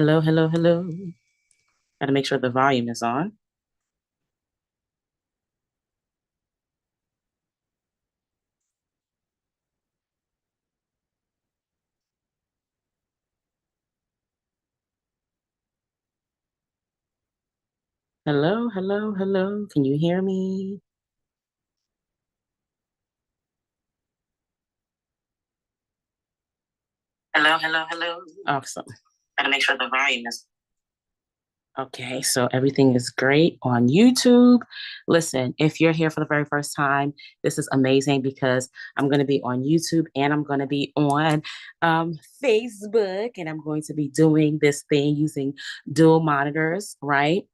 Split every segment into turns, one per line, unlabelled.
Hello, hello, hello. Gotta make sure the volume is on. Hello, hello, hello. Can you hear me? Hello, hello, hello. Awesome. Gotta make sure the volume is okay. So everything is great on YouTube. Listen, if you're here for the very first time, this is amazing because I'm going to be on YouTube and I'm going to be on Facebook, and I'm going to be doing this thing using dual monitors, right?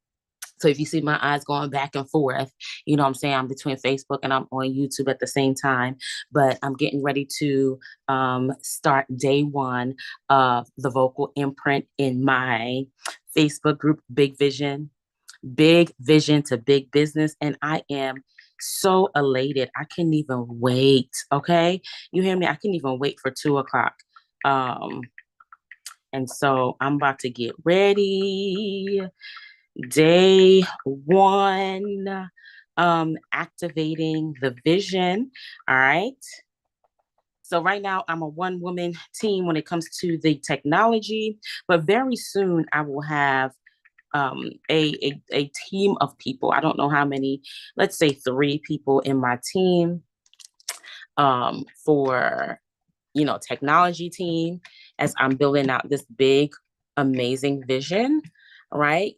So if you see my eyes going back and forth, you know what I'm saying? I'm between Facebook and I'm on YouTube at the same time. But I'm getting ready to start day one of the vocal imprint in my Facebook group, Big Vision to Big Business. And I am so elated. I can't even wait. Okay. You hear me? I can't even wait for 2 o'clock. Um, and so I'm about to get ready. Day one, activating the vision. All right. So right now I'm a one woman team when it comes to the technology, but very soon I will have a team of people. I don't know how many, let's say 3 people in my team for, technology team as I'm building out this big, amazing vision, right?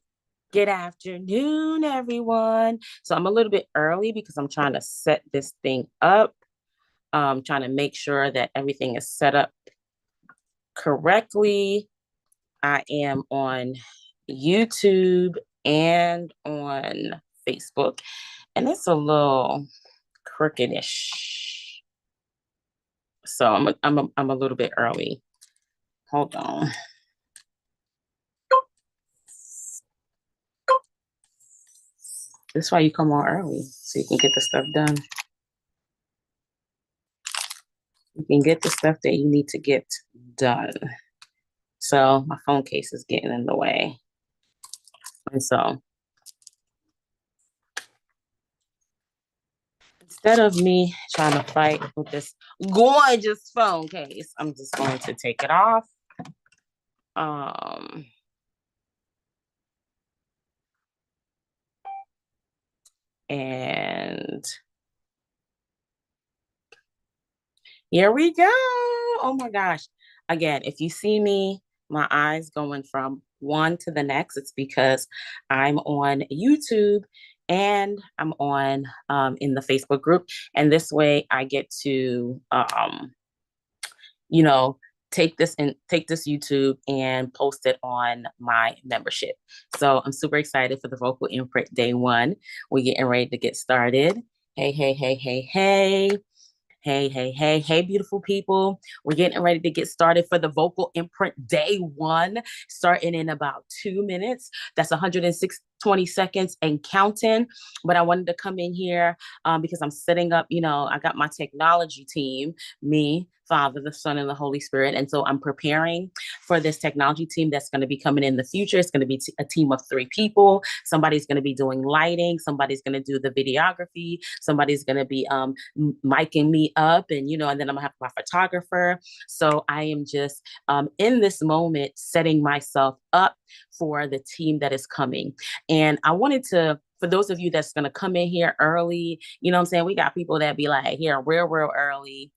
Good afternoon, everyone. So I'm a little bit early because I'm trying to set this thing up. Trying to make sure that everything is set up correctly. I am on YouTube and on Facebook, and it's a little crookedish. So I'm a little bit early. Hold on. This is why you come on early, so you can get the stuff done. You can get the stuff that you need to get done. So my phone case is getting in the way. And so instead of me trying to fight with this gorgeous phone case, I'm just going to take it off. Um, and here we go. Oh my gosh. Again, if you see me, my eyes going from one to the next, it's because I'm on YouTube and I'm on in the Facebook group. And this way I get to you know, take this YouTube and post it on my membership. So I'm super excited for the vocal imprint day one. We're getting ready to get started. Hey, hey, hey, hey, hey. Hey, hey, hey, hey, beautiful people. We're getting ready to get started for the vocal imprint day one, starting in about 2 minutes. That's 120 seconds and counting. But I wanted to come in here because I'm setting up, I got my technology team, me, Father, the Son, and the Holy Spirit. And so I'm preparing for this technology team that's going to be coming in the future. It's going to be a team of 3 people. Somebody's going to be doing lighting. Somebody's going to do the videography. Somebody's going to be miking me up, and then I'm gonna have my photographer. So I am just in this moment setting myself up for the team that is coming. And I wanted to, for those of you that's going to come in here early, you know what I'm saying? We got people that be like here real early.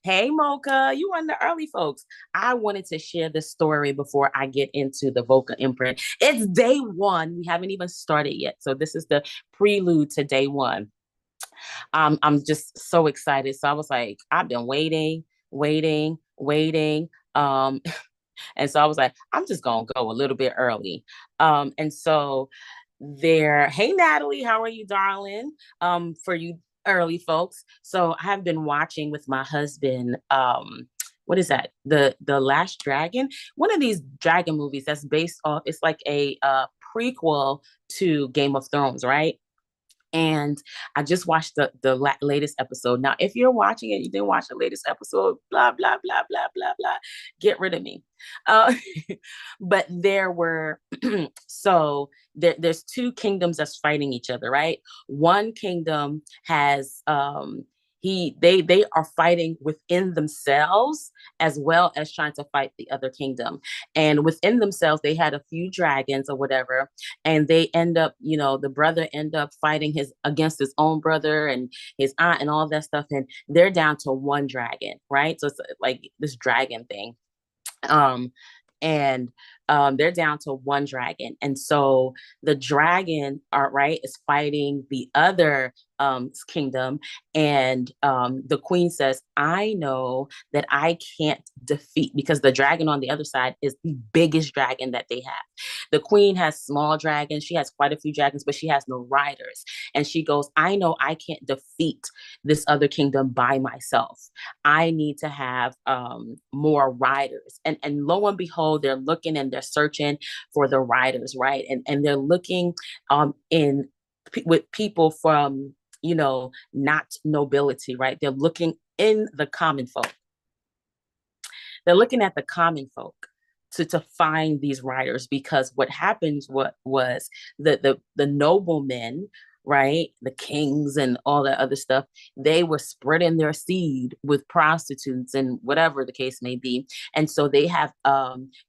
Hey Mocha, you one of the early folks. I wanted to share this story before I get into the vocal imprint. It's day one. We haven't even started yet. So this is the prelude to day one. I'm just so excited. So I was like, I've been waiting. And so I was like, I'm just gonna go a little bit early. And so hey Natalie, how are you, darling? For you early folks. So I have been watching with my husband. What is that? The Last Dragon, one of these dragon movies that's based off. It's like a prequel to Game of Thrones, right? And I just watched the latest episode. Now, if you're watching it, you didn't watch the latest episode, blah, blah, blah, blah, blah, blah, get rid of me. Uh, but there were, so there's two kingdoms that's fighting each other, right? One kingdom has, they are fighting within themselves as well as trying to fight the other kingdom. And within themselves, they had a few dragons or whatever, and they end up, the brother end up fighting his against his own brother and his aunt and all that stuff, and they're down to one dragon, right? So it's like this dragon thing. um and they're down to one dragon, and so the dragon, right, is fighting the other kingdom. And the queen says, I know that I can't defeat, because the dragon on the other side is the biggest dragon that they have. The queen has small dragons, she has quite a few dragons, but she has no riders. And she goes, I know I can't defeat this other kingdom by myself. I need to have more riders. And lo and behold, they're looking and they're searching for the riders, right? And they're looking in with people from, not nobility, right? They're looking in the common folk. They're looking at the common folk to find these writers, because what happens, what was the noblemen, right, the kings and all that other stuff, they were spreading their seed with prostitutes and whatever the case may be. And so they have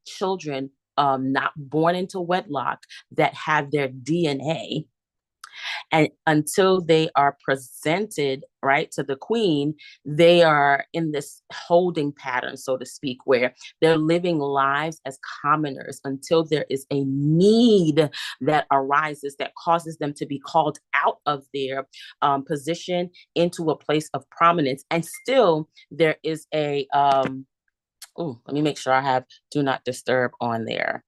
children not born into wedlock that have their DNA, and until they are presented, right, to the queen, they are in this holding pattern, so to speak, where they're living lives as commoners until there is a need that arises that causes them to be called out of their position into a place of prominence. And still there is a oh, let me make sure I have do not disturb on there.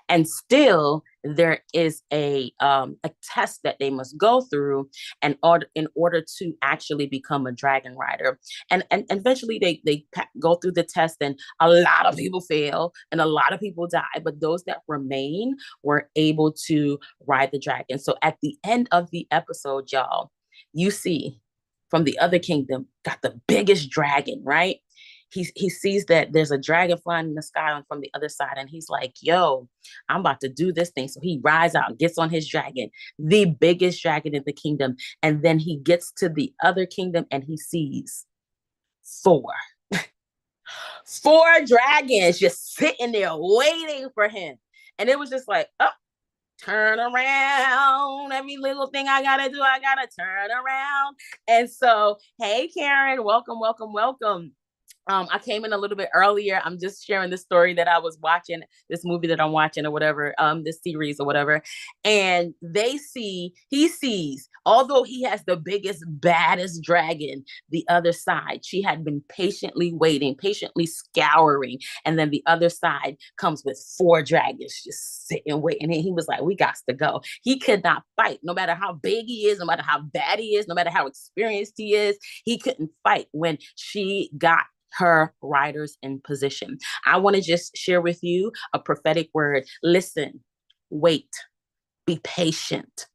And still there is a test that they must go through in order to actually become a dragon rider. And eventually they go through the test, and a lot of people fail and a lot of people die, but those that remain were able to ride the dragon. So at the end of the episode, y'all, you see from the other kingdom got the biggest dragon, right? He sees that there's a dragon flying in the sky from the other side, and he's like, yo, I'm about to do this thing. So he rides out, gets on his dragon, the biggest dragon in the kingdom. And then he gets to the other kingdom and he sees four, four dragons just sitting there waiting for him. And it was just like, oh, turn around. Every little thing I gotta do, I gotta turn around. And so, hey, Karen, welcome, welcome, welcome. I came in a little bit earlier. I'm just sharing this story that I was watching, this movie that I'm watching or whatever, this series or whatever. And he sees, although he has the biggest, baddest dragon, the other side, she had been patiently waiting, patiently scouring. And then the other side comes with four dragons just sitting, waiting. And he was like, we got to go. He could not fight, no matter how big he is, no matter how bad he is, no matter how experienced he is. He couldn't fight when she got her riders in position. I want to just share with you a prophetic word. Listen, wait, be patient.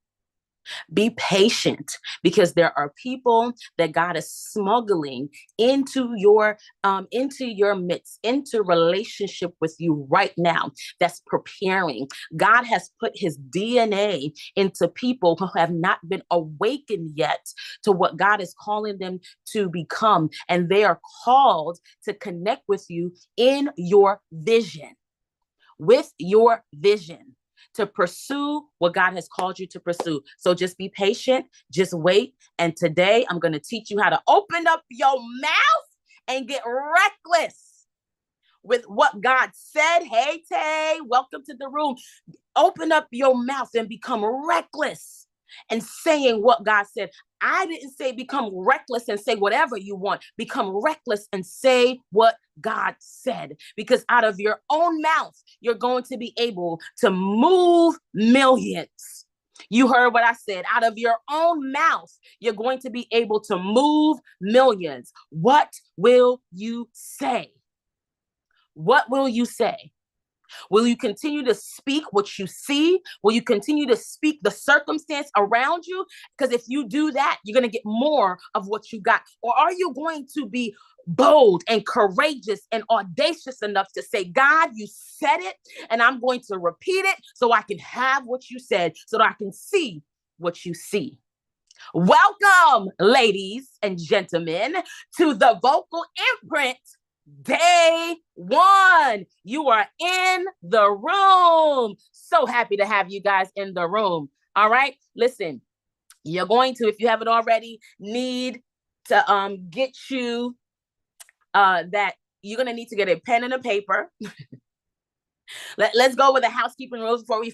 Be patient, because there are people that God is smuggling into your midst, into relationship with you right now, that's preparing. God has put his DNA into people who have not been awakened yet to what God is calling them to become, and they are called to connect with you in your vision, with your vision, to pursue what God has called you to pursue. So just be patient, just wait. And today I'm going to teach you how to open up your mouth and get reckless with what God said. Hey, Tay, welcome to the room. Open up your mouth and become reckless and saying what God said. I didn't say become reckless and say whatever you want. Become reckless and say what God said, because out of your own mouth, you're going to be able to move millions. You heard what I said. Out of your own mouth, you're going to be able to move millions. What will you say? What will you say? Will you continue to speak what you see? Will you continue to speak the circumstance around you? Because if you do that, you're going to get more of what you got. Or are you going to be bold and courageous and audacious enough to say, God, you said it, and I'm going to repeat it so I can have what you said, so that I can see what you see. Welcome, ladies and gentlemen, to the Vocal Imprint Day 1. You are in the room. So happy to have you guys in the room. All right. Listen, you're going to, if you haven't already, need to get you that you're going to need to get a pen and a paper. Let's go with the housekeeping rules before we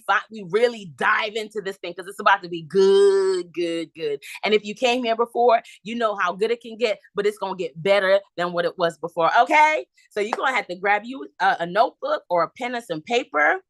really dive into this thing, because it's about to be good, good, good. And if you came here before, you know how good it can get, but it's going to get better than what it was before. Okay. So you're going to have to grab you a notebook or a pen and some paper.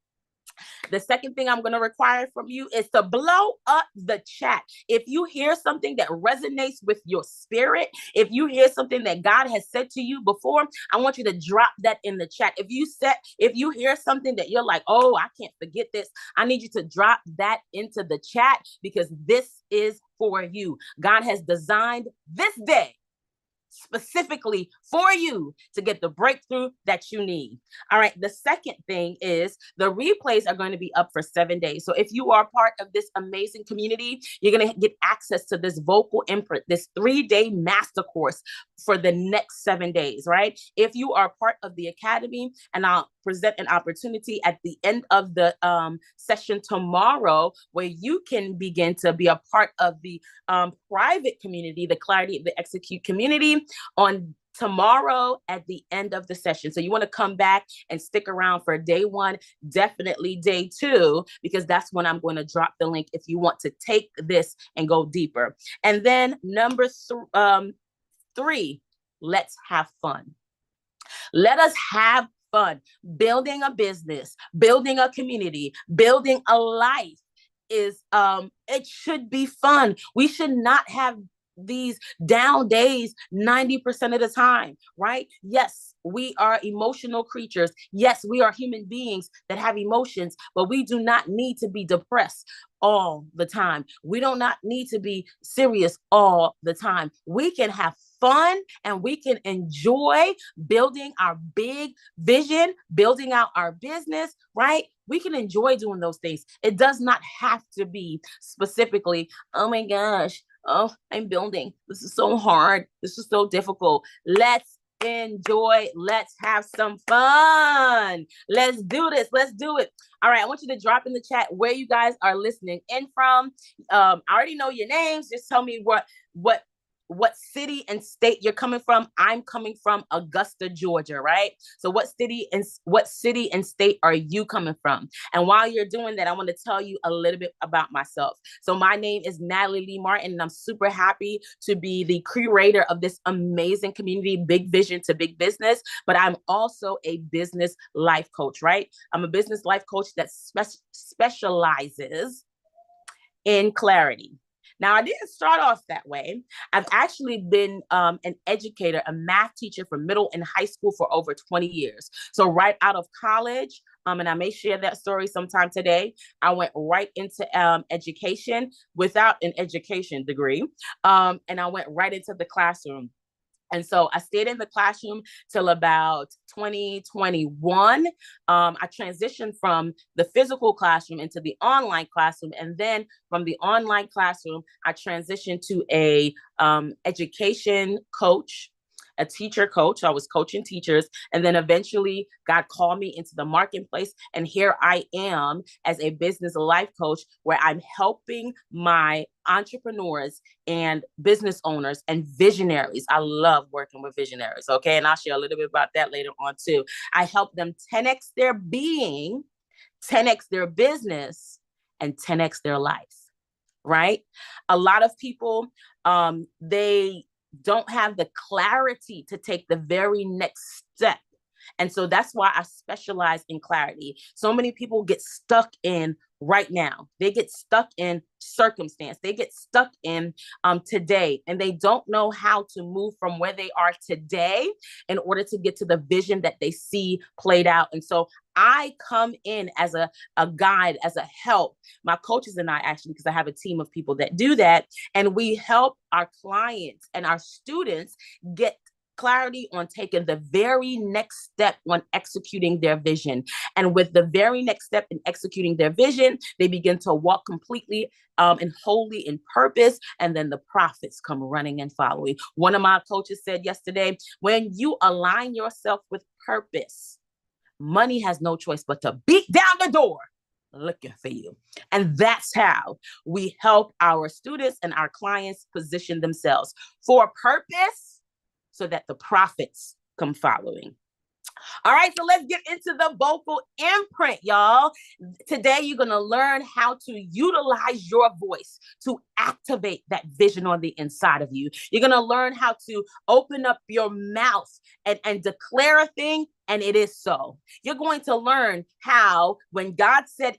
The second thing I'm going to require from you is to blow up the chat. If you hear something that resonates with your spirit, if you hear something that God has said to you before, I want you to drop that in the chat. If you hear something that you're like, oh, I can't forget this, I need you to drop that into the chat, because this is for you. God has designed this day specifically for you to get the breakthrough that you need. All right. The second thing is the replays are going to be up for 7 days. So if you are part of this amazing community, you're going to get access to this Vocal Imprint, this 3-day master course for the next 7 days, right? If you are part of the academy, and I'll present an opportunity at the end of the session tomorrow where you can begin to be a part of the private community, the Clarity the Execute community, on tomorrow at the end of the session. So you want to come back and stick around for day 1, definitely day 2, because that's when I'm going to drop the link if you want to take this and go deeper. And then number 3, let's have fun. Let us have fun. Building a business, building a community, building a life is it should be fun. We should not have these down days 90% of the time, right? Yes, we are emotional creatures. Yes, we are human beings that have emotions, but we do not need to be depressed all the time. We do not need to be serious all the time. We can have fun and we can enjoy building our big vision, building out our business, right? We can enjoy doing those things. It does not have to be specifically, oh my gosh, oh, I'm building. This is so hard. This is so difficult. Let's enjoy. Let's have some fun. Let's do this. Let's do it. All right. I want you to drop in the chat where you guys are listening in from. I already know your names. Just tell me what city and state you're coming from. I'm coming from Augusta, Georgia, right? So what city and state are you coming from? And while you're doing that, I want to tell you a little bit about myself. So my name is Natalie Lee Martin, and I'm super happy to be the curator of this amazing community, Big Vision to Big Business. But I'm also a business life coach, right? I'm a business life coach that specializes in clarity. Now, I didn't start off that way. I've actually been an educator, a math teacher for middle and high school for over 20 years. So right out of college, and I may share that story sometime today, I went right into education without an education degree. And I went right into the classroom. And so I stayed in the classroom till about 2021. I transitioned from the physical classroom into the online classroom. And then from the online classroom, I transitioned to a education coach, a teacher coach. I was coaching teachers. And then eventually God called me into the marketplace. And here I am as a business life coach, where I'm helping my entrepreneurs and business owners and visionaries. I love working with visionaries. Okay. And I'll share a little bit about that later on too. I help them 10x their being, 10x their business, and 10x their life. Right. A lot of people, they don't have the clarity to take the very next step. And so that's why I specialize in clarity. So many people get stuck in right now. They get stuck in circumstance. They get stuck in today, and they don't know how to move from where they are today in order to get to the vision that they see played out. And so I come in as a guide, as a help. My coaches and I, actually, because I have a team of people that do that, and we help our clients and our students get clarity on taking the very next step when executing their vision. And with the very next step in executing their vision, they begin to walk completely and wholly in purpose. And then the profits come running and following. One of my coaches said yesterday, when you align yourself with purpose, money has no choice but to beat down the door looking for you. And that's how we help our students and our clients position themselves for purpose so that the profits come following. All right, so let's get into the vocal imprint, y'all. Today, you're going to learn how to utilize your voice to activate that vision on the inside of you. You're going to learn how to open up your mouth and declare a thing, and it is so. You're going to learn how, when God said,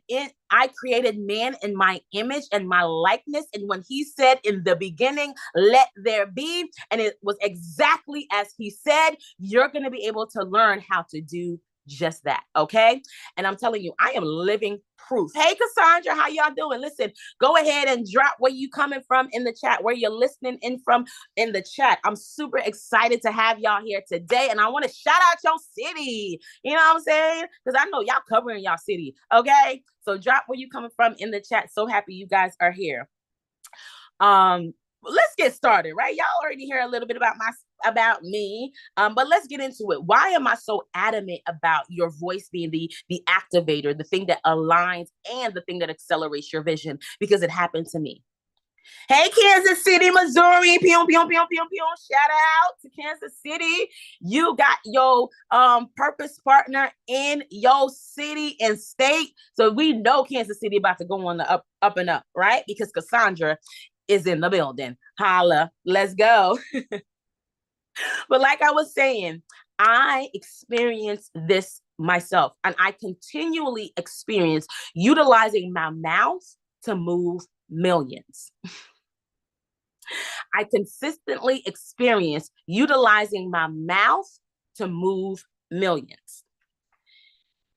I created man in my image and my likeness, and when he said in the beginning, let there be, and it was exactly as he said, you're going to be able to learn how to do just that, okay? And I'm telling you, I am living proof. Hey, Cassandra, how y'all doing? Listen, go ahead and drop where you coming from in the chat, where you're listening in from in the chat. I'm super excited to have y'all here today, and I want to shout out your city. You know what I'm saying? Because I know y'all covering y'all city, okay? So drop where you coming from in the chat. So happy you guys are here. Let's get started, right? Y'all already hear a little bit about me, but let's get into it. Why am I so adamant about your voice being the activator, the thing that aligns and the thing that accelerates your vision? Because it happened to me. Hey, Kansas City, Missouri. Pew, pew, pew, pew, pew. Shout out to Kansas City. You got your purpose partner in your city and state. So we know Kansas City about to go on the up and up, right? Because Cassandra is in the building. Holla, let's go. But like I was saying, I experienced this myself, and I continually experience utilizing my mouth to move millions. I consistently experience utilizing my mouth to move millions.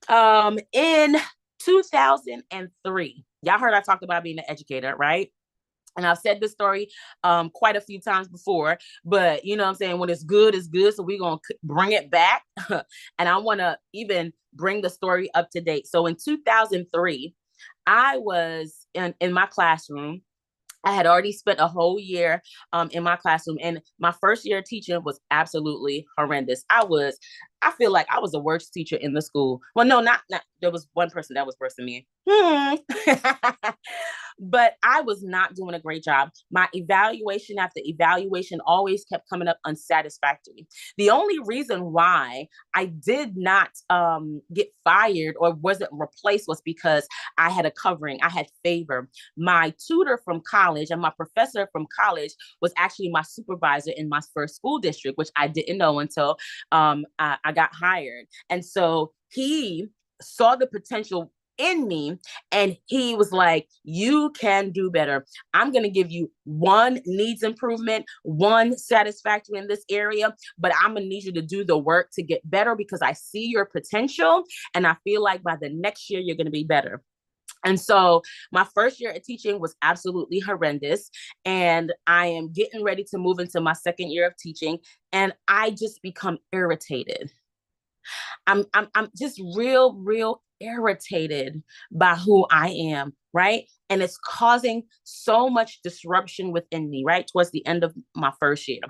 In 2003, y'all heard I talked about being an educator, right? And I've said this story quite a few times before, but you know what I'm saying? When it's good, so we're going to bring it back. And I want to even bring the story up to date. So in 2003, I was in my classroom. I had already spent a whole year in my classroom, and my first year of teaching was absolutely horrendous. I feel like I was the worst teacher in the school. Well, no, not there was one person that was worse than me. But I was not doing a great job. My evaluation after evaluation always kept coming up unsatisfactory. The only reason why I did not get fired or wasn't replaced was because I had a covering. I had favor. My tutor from college and my professor from college was actually my supervisor in my first school district, which I didn't know until I got hired. And so he saw the potential in me, and he was like, you can do better. I'm going to give you one needs improvement, one satisfactory in this area, but I'm going to need you to do the work to get better because I see your potential, and I feel like by the next year, you're going to be better. And so my first year of teaching was absolutely horrendous, and I am getting ready to move into my second year of teaching, and I just become irritated. I'm just real irritated by who I am, right? And it's causing so much disruption within me, right? Towards the end of my first year.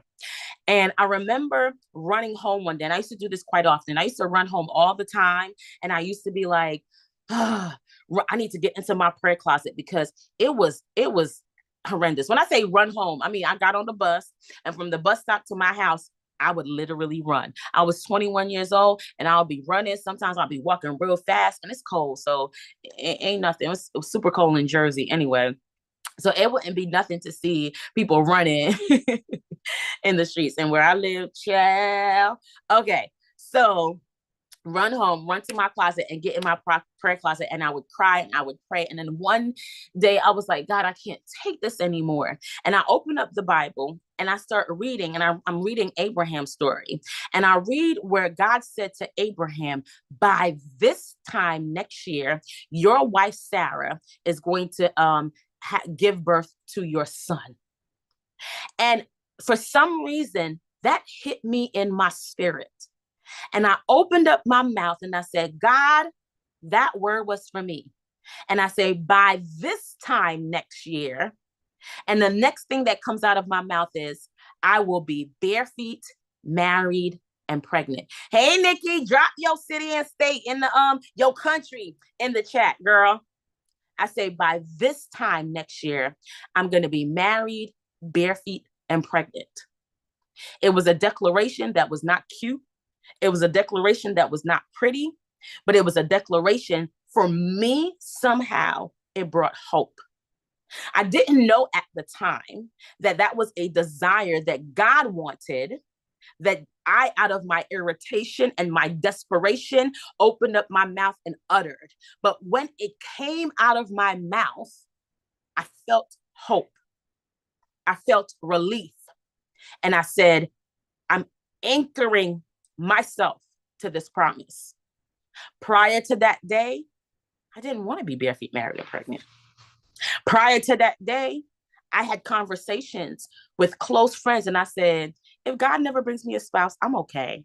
And I remember running home one day, and I used to do this quite often. I used to run home all the time, and I used to be like, I need to get into my prayer closet because it was horrendous. When I say run home, I mean, I got on the bus, and from the bus stop to my house, I would literally run. I was 21 years old, and I'll be running. Sometimes I'll be walking real fast, and it's cold. So it ain't nothing. It was super cold in Jersey anyway. So it wouldn't be nothing to see people running in the streets. And where I live, child. Okay. So run home, run to my closet and get in my prayer closet. And I would cry and I would pray. And then one day I was like, God, I can't take this anymore. And I opened up the Bible and I start reading, and I'm reading Abraham's story. And I read where God said to Abraham, by this time next year, your wife, Sarah, is going to give birth to your son. And for some reason, that hit me in my spirit. And I opened up my mouth and I said, God, that word was for me. And I say, by this time next year, and the next thing that comes out of my mouth is, I will be bare feet, married, and pregnant. Hey, Nikki, drop your city and state in the your country in the chat, girl. I say, by this time next year, I'm going to be married, bare feet, and pregnant. It was a declaration that was not cute. It was a declaration that was not pretty, but it was a declaration for me. Somehow it brought hope. I didn't know at the time that that was a desire that God wanted, that I, out of my irritation and my desperation, opened up my mouth and uttered. But when it came out of my mouth, I felt hope. I felt relief. And I said, I'm anchoring myself to this promise. Prior to that day, I didn't want to be bare feet, married, or pregnant. Prior to that day, I had conversations with close friends and I said, if God never brings me a spouse, I'm okay.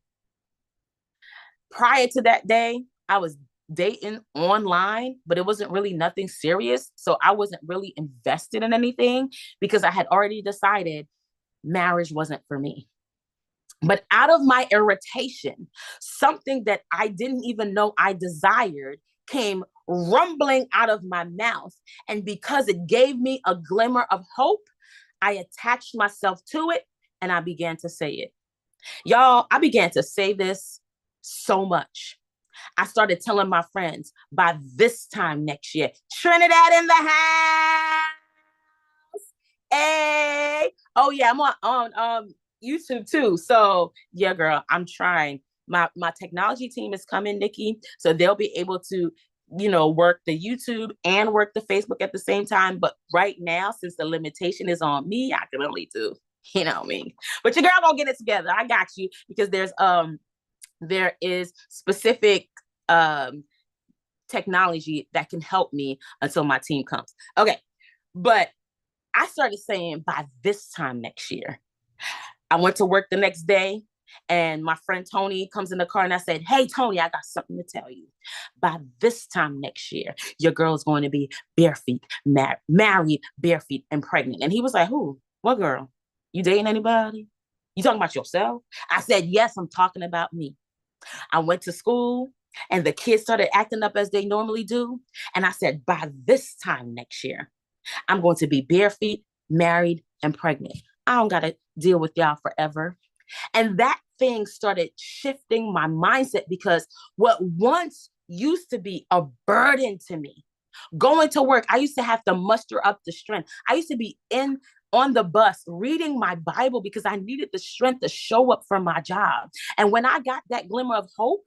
Prior to that day, I was dating online, but it wasn't really nothing serious. So I wasn't really invested in anything because I had already decided marriage wasn't for me. But out of my irritation, something that I didn't even know I desired came rumbling out of my mouth. And because it gave me a glimmer of hope, I attached myself to it and I began to say it. Y'all, I began to say this so much. I started telling my friends, by this time next year, Trinidad in the house. Hey. Oh yeah, I'm on YouTube too. So yeah, girl, I'm trying. My technology team is coming, Nikki. So they'll be able to, work the YouTube and work the Facebook at the same time. But right now, since the limitation is on me, I can only do, me. But your girl gonna get it together. I got you, because there is specific technology that can help me until my team comes. Okay. But I started saying, by this time next year. I went to work the next day and my friend Tony comes in the car and I said, hey, Tony, I got something to tell you. By this time next year, your girl is going to be bare feet, married, bare feet, and pregnant. And he was like, who? What girl? You dating anybody? You talking about yourself? I said, yes, I'm talking about me. I went to school and the kids started acting up as they normally do. And I said, by this time next year, I'm going to be bare feet, married, and pregnant. I don't got to deal with y'all forever. And that thing started shifting my mindset, because what once used to be a burden to me, going to work, I used to have to muster up the strength. I used to be on the bus reading my Bible because I needed the strength to show up for my job. And when I got that glimmer of hope,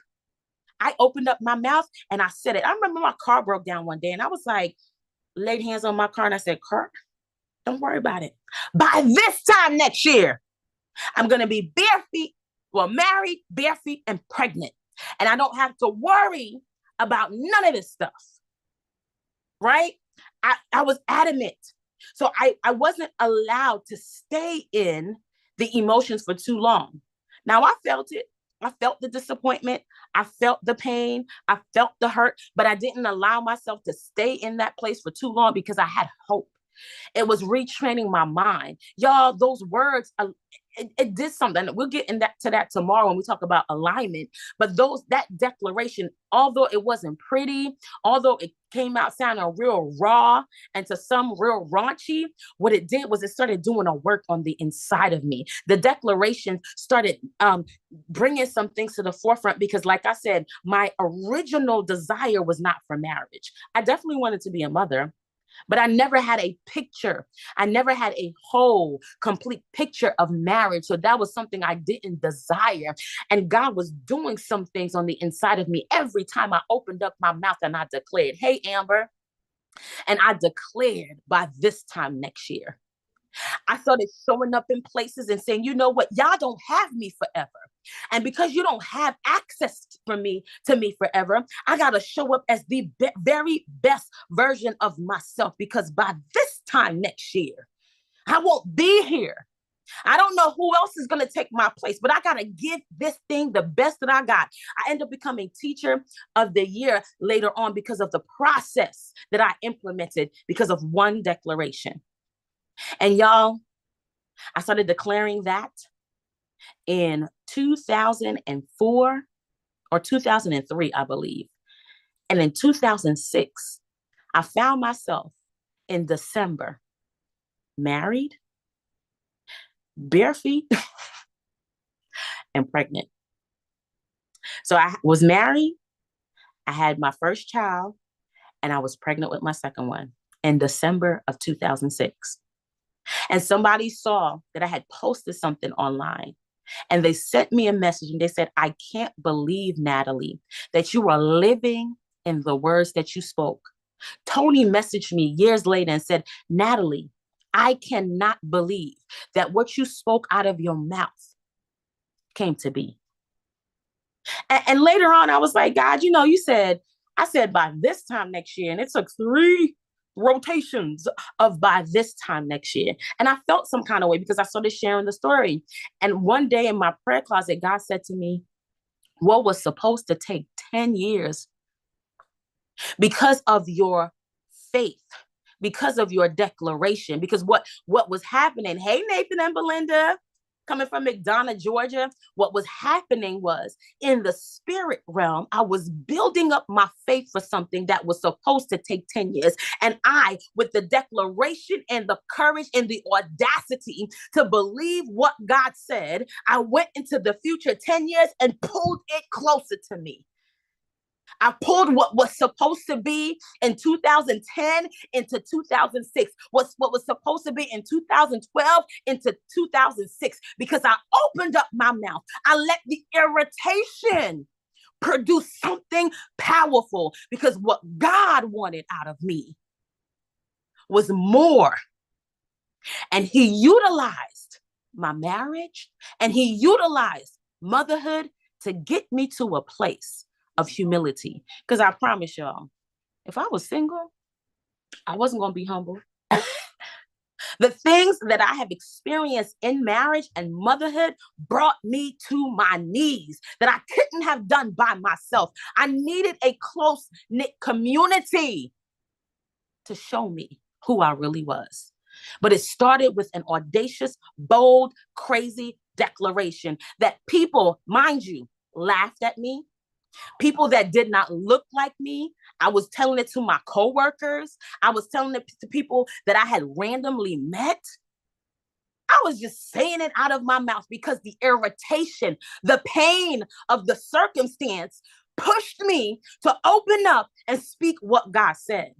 I opened up my mouth and I said it. I remember my car broke down one day and I was like, laid hands on my car and I said, Kirk, don't worry about it. By this time next year, I'm going to be married, bare feet, and pregnant. And I don't have to worry about none of this stuff. Right? I was adamant. So I wasn't allowed to stay in the emotions for too long. Now I felt it. I felt the disappointment. I felt the pain. I felt the hurt, but I didn't allow myself to stay in that place for too long because I had hope. It was retraining my mind. Y'all, those words, it did something. We'll get to that tomorrow when we talk about alignment. But that declaration, although it wasn't pretty, although it came out sounding real raw and to some real raunchy, what it did was it started doing a work on the inside of me. The declaration started bringing some things to the forefront because, like I said, my original desire was not for marriage. I definitely wanted to be a mother. I definitely wanted to be a wife. I definitely wanted to be a mom. But what I didn't want was to be a wife. I definitely wanted to be a mother. I definitely wanted to be a wife. I definitely wanted to be a mom. But what I didn't want was to be a wife. I definitely wanted to be a mother. But I never had a picture. I never had a whole, complete picture of marriage. So that was something I didn't desire. And God was doing some things on the inside of me every time I opened up my mouth and I declared, hey, Amber. And I declared by this time next year. I started showing up in places and saying, you know what, y'all don't have me forever. And because you don't have access to me forever, I got to show up as the very best version of myself, because by this time next year, I won't be here. I don't know who else is going to take my place, but I got to give this thing the best that I got. I end up becoming teacher of the year later on because of the process that I implemented because of one declaration. And y'all, I started declaring that in 2004 or 2003, I believe. And in 2006, I found myself in December married, bare feet, and pregnant. So I was married, I had my first child, and I was pregnant with my second one in December of 2006. And somebody saw that I had posted something online, and they sent me a message and they said, I can't believe, Natalie, that you are living in the words that you spoke. Tony messaged me years later and said, Natalie, I cannot believe that what you spoke out of your mouth came to be. And later on, I was like, God, you know, I said by this time next year, and it took 3 rotations of by this time next year. And I felt some kind of way because I started sharing the story. And one day in my prayer closet, God said to me, what was supposed to take 10 years because of your faith, because of your declaration, because what was happening, hey, Nathan and Belinda, coming from McDonough, Georgia, what was happening was in the spirit realm, I was building up my faith for something that was supposed to take 10 years. And I, with the declaration and the courage and the audacity to believe what God said, I went into the future 10 years and pulled it closer to me. I pulled what was supposed to be in 2010 into 2006, what was supposed to be in 2012 into 2006, because I opened up my mouth. I let the irritation produce something powerful, because what God wanted out of me was more. And he utilized my marriage and he utilized motherhood to get me to a place of humility. Because I promise y'all, if I was single, I wasn't going to be humble. The things that I have experienced in marriage and motherhood brought me to my knees that I couldn't have done by myself. I needed a close-knit community to show me who I really was. But it started with an audacious, bold, crazy declaration that people, mind you, laughed at me. People that did not look like me, I was telling it to my coworkers. I was telling it to people that I had randomly met. I was just saying it out of my mouth because the irritation, the pain of the circumstance pushed me to open up and speak what God said.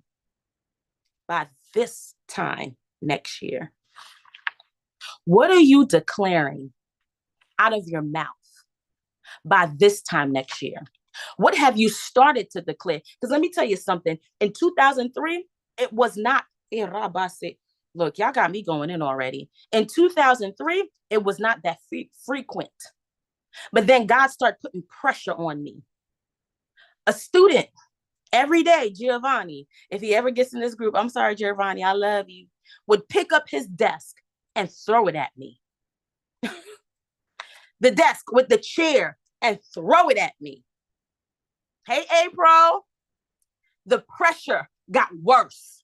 By this time next year, what are you declaring out of your mouth by this time next year? What have you started to declare? Because let me tell you something. In 2003, it was not, look, y'all got me going in already. In 2003, it was not that frequent. But then God started putting pressure on me. A student every day, Giovanni, if he ever gets in this group, I'm sorry, Giovanni, I love you, would pick up his desk and throw it at me. The desk with the chair and throw it at me. Hey, April, the pressure got worse.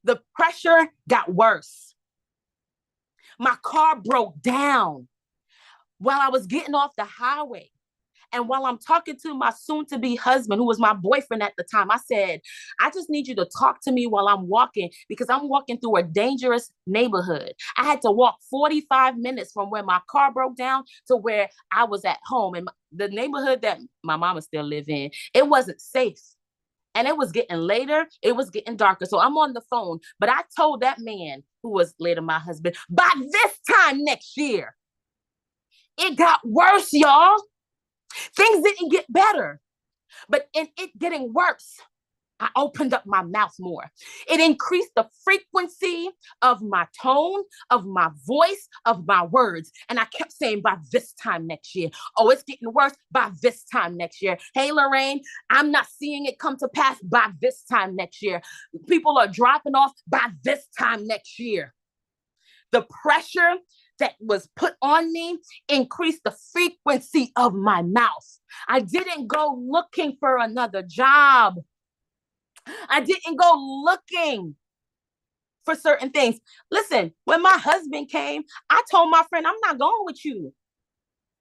The pressure got worse. My car broke down while I was getting off the highway. And while I'm talking to my soon-to-be husband, who was my boyfriend at the time, I said, I just need you to talk to me while I'm walking, because I'm walking through a dangerous neighborhood. I had to walk 45 minutes from where my car broke down to where I was at home. And the neighborhood that my mama still lived in, it wasn't safe. And it was getting later, it was getting darker. So I'm on the phone, but I told that man who was later my husband, by this time next year, it got worse, y'all. Things didn't get better, but in it getting worse, I opened up my mouth more. It increased the frequency of my tone, of my voice, of my words. And I kept saying, by this time next year. Oh, it's getting worse by this time next year. Hey, Lorraine, I'm not seeing it come to pass by this time next year. People are dropping off by this time next year. The pressure that was put on me increased the frequency of my mouth. I didn't go looking for another job. I didn't go looking for certain things. Listen, when my husband came, I told my friend, I'm not going with you.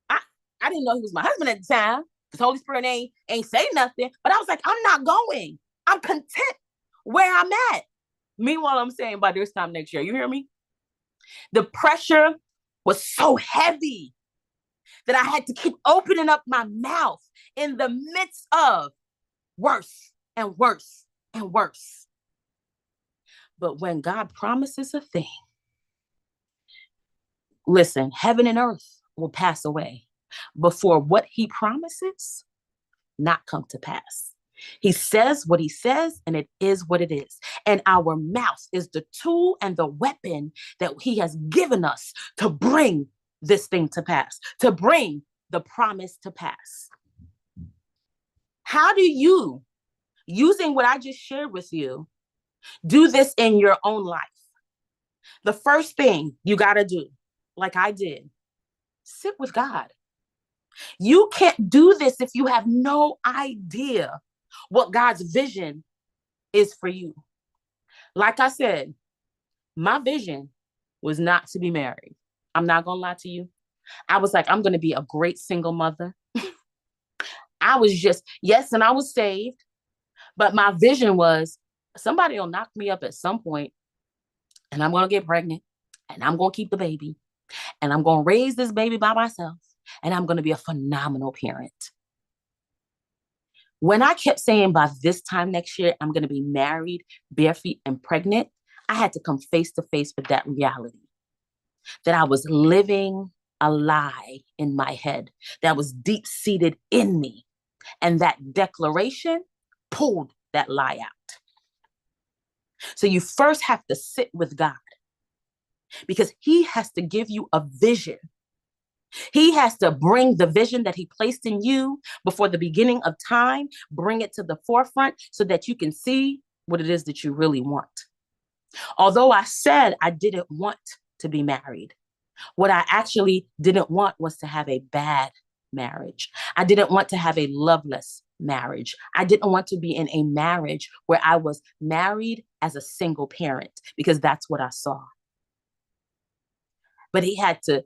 I didn't know he was my husband at the time because Holy Spirit ain't say nothing. But I was like, I'm not going. I'm content where I'm at. Meanwhile, I'm saying by this time next year, you hear me? The pressure was so heavy that I had to keep opening up my mouth in the midst of worse and worse and worse. But when God promises a thing, listen, heaven and earth will pass away before what he promises not come to pass. He says what he says, and it is what it is. And our mouth is the tool and the weapon that he has given us to bring this thing to pass, to bring the promise to pass. How do you, using what I just shared with you, do this in your own life? The first thing you got to do, like I did, sit with God. You can't do this if you have no idea what God's vision is for you. Like I said, my vision was not to be married. I'm not going to lie to you. I was like, I'm going to be a great single mother. I was just, yes, and I was saved. But my vision was somebody will knock me up at some point and I'm going to get pregnant and I'm going to keep the baby and I'm going to raise this baby by myself and I'm going to be a phenomenal parent. When I kept saying by this time next year, I'm going to be married, bare feet, and pregnant, I had to come face to face with that reality that I was living a lie in my head that was deep seated in me. And that declaration pulled that lie out. So you first have to sit with God because he has to give you a vision. He has to bring the vision that he placed in you before the beginning of time, bring it to the forefront so that you can see what it is that you really want. Although I said I didn't want to be married, what I actually didn't want was to have a bad marriage. I didn't want to have a loveless marriage. I didn't want to be in a marriage where I was married as a single parent because that's what I saw. But he had to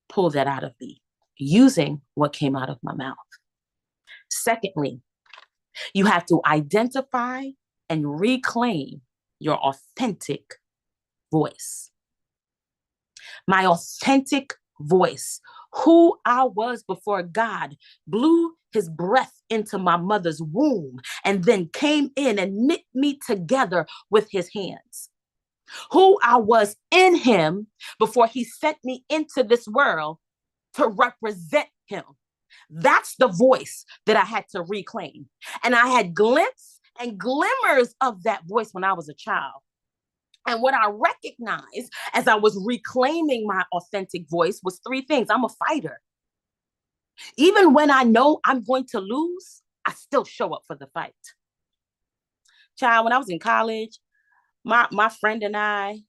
pull that out of me using what came out of my mouth. Secondly, you have to identify and reclaim your authentic voice. My authentic voice, who I was before God blew his breath into my mother's womb and then came in and knit me together with his hands. Who I was in him before he sent me into this world to represent him. That's the voice that I had to reclaim. And I had glimpses and glimmers of that voice when I was a child. And what I recognized as I was reclaiming my authentic voice was three things. I'm a fighter. Even when I know I'm going to lose, I still show up for the fight. Child, when I was in college, my friend and I,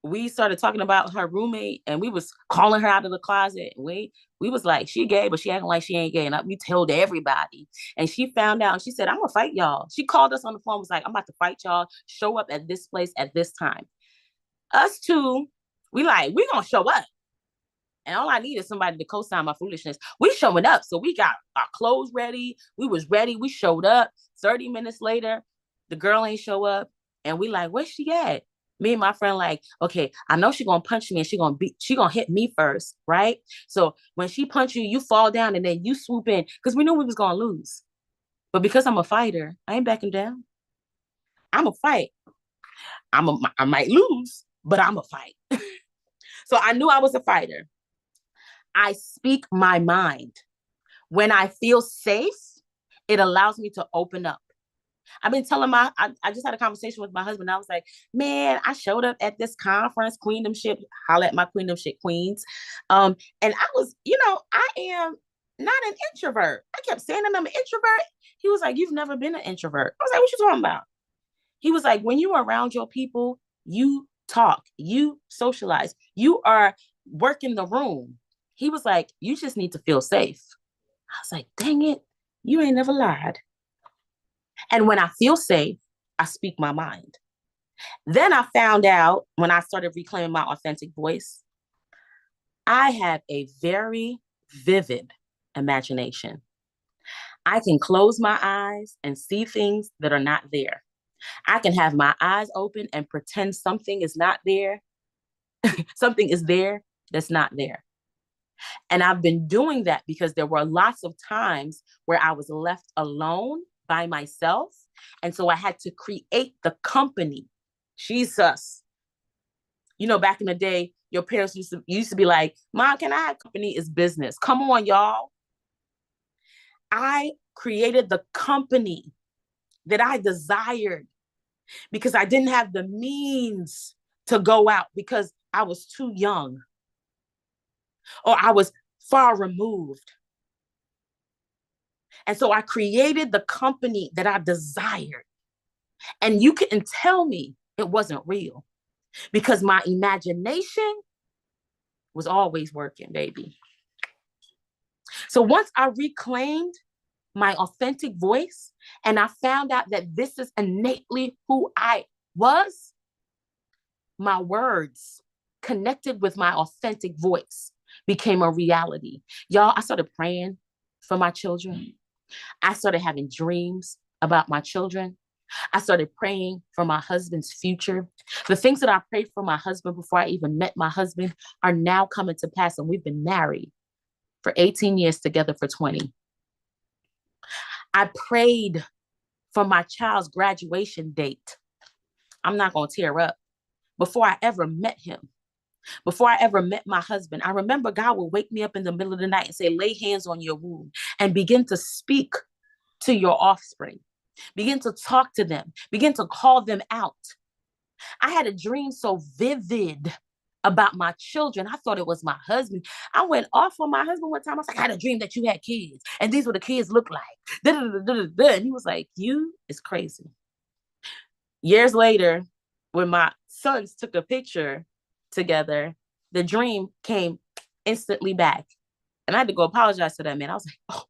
we started talking about her roommate and we was calling her out of the closet. We was like, she gay, but she acting like she ain't gay. And we told everybody. And she found out and she said, I'm gonna fight y'all. She called us on the phone, was like, I'm about to fight y'all. Show up at this place at this time. Us two, we gonna show up. And all I need is somebody to co-sign my foolishness. We showing up. So we got our clothes ready. We was ready. We showed up. 30 minutes later, the girl ain't show up. And we like, where's she at? Me and my friend like, okay, I know she gonna punch me and she gonna hit me first, right? So when she punch you, you fall down and then you swoop in because we knew we was gonna lose. But because I'm a fighter, I ain't backing down. I'm a fight. I might lose, but I'm a fight. So I knew I was a fighter. I speak my mind. When I feel safe, it allows me to open up. I've been telling I just had a conversation with my husband. I was like, man, I showed up at this conference, Queendomship, holla at my Queendomship queens. And I was, I am not an introvert. I kept saying that I'm an introvert. He was like, you've never been an introvert. I was like, what you talking about? He was like, when you are around your people, you talk, you socialize, you are working the room. He was like, you just need to feel safe. I was like, dang it, you ain't never lied. And when I feel safe, I speak my mind. Then I found out when I started reclaiming my authentic voice, I have a very vivid imagination. I can close my eyes and see things that are not there. I can have my eyes open and pretend something is not there. Something is there that's not there. And I've been doing that because there were lots of times where I was left alone by myself. And so I had to create the company. Jesus. Back in the day, your parents used to be like, Mom, can I have company? Is business. Come on, y'all. I created the company that I desired because I didn't have the means to go out because I was too young or I was far removed. And so I created the company that I desired. And you couldn't tell me it wasn't real because my imagination was always working, baby. So once I reclaimed my authentic voice and I found out that this is innately who I was, my words connected with my authentic voice became a reality. Y'all, I started praying for my children. I started having dreams about my children. I started praying for my husband's future. The things that I prayed for my husband before I even met my husband are now coming to pass. And we've been married for 18 years, together for 20. I prayed for my child's graduation date. I'm not going to tear up. Before I ever met him, before I ever met my husband, I remember God would wake me up in the middle of the night and say, lay hands on your womb and begin to speak to your offspring. Begin to talk to them. Begin to call them out. I had a dream so vivid about my children. I thought it was my husband. I went off on my husband one time. I was like, I had a dream that you had kids and these were the kids look like. And he was like, you is crazy. Years later, when my sons took a picture together, the dream came instantly back. And I had to go apologize to that man. I was like, oh,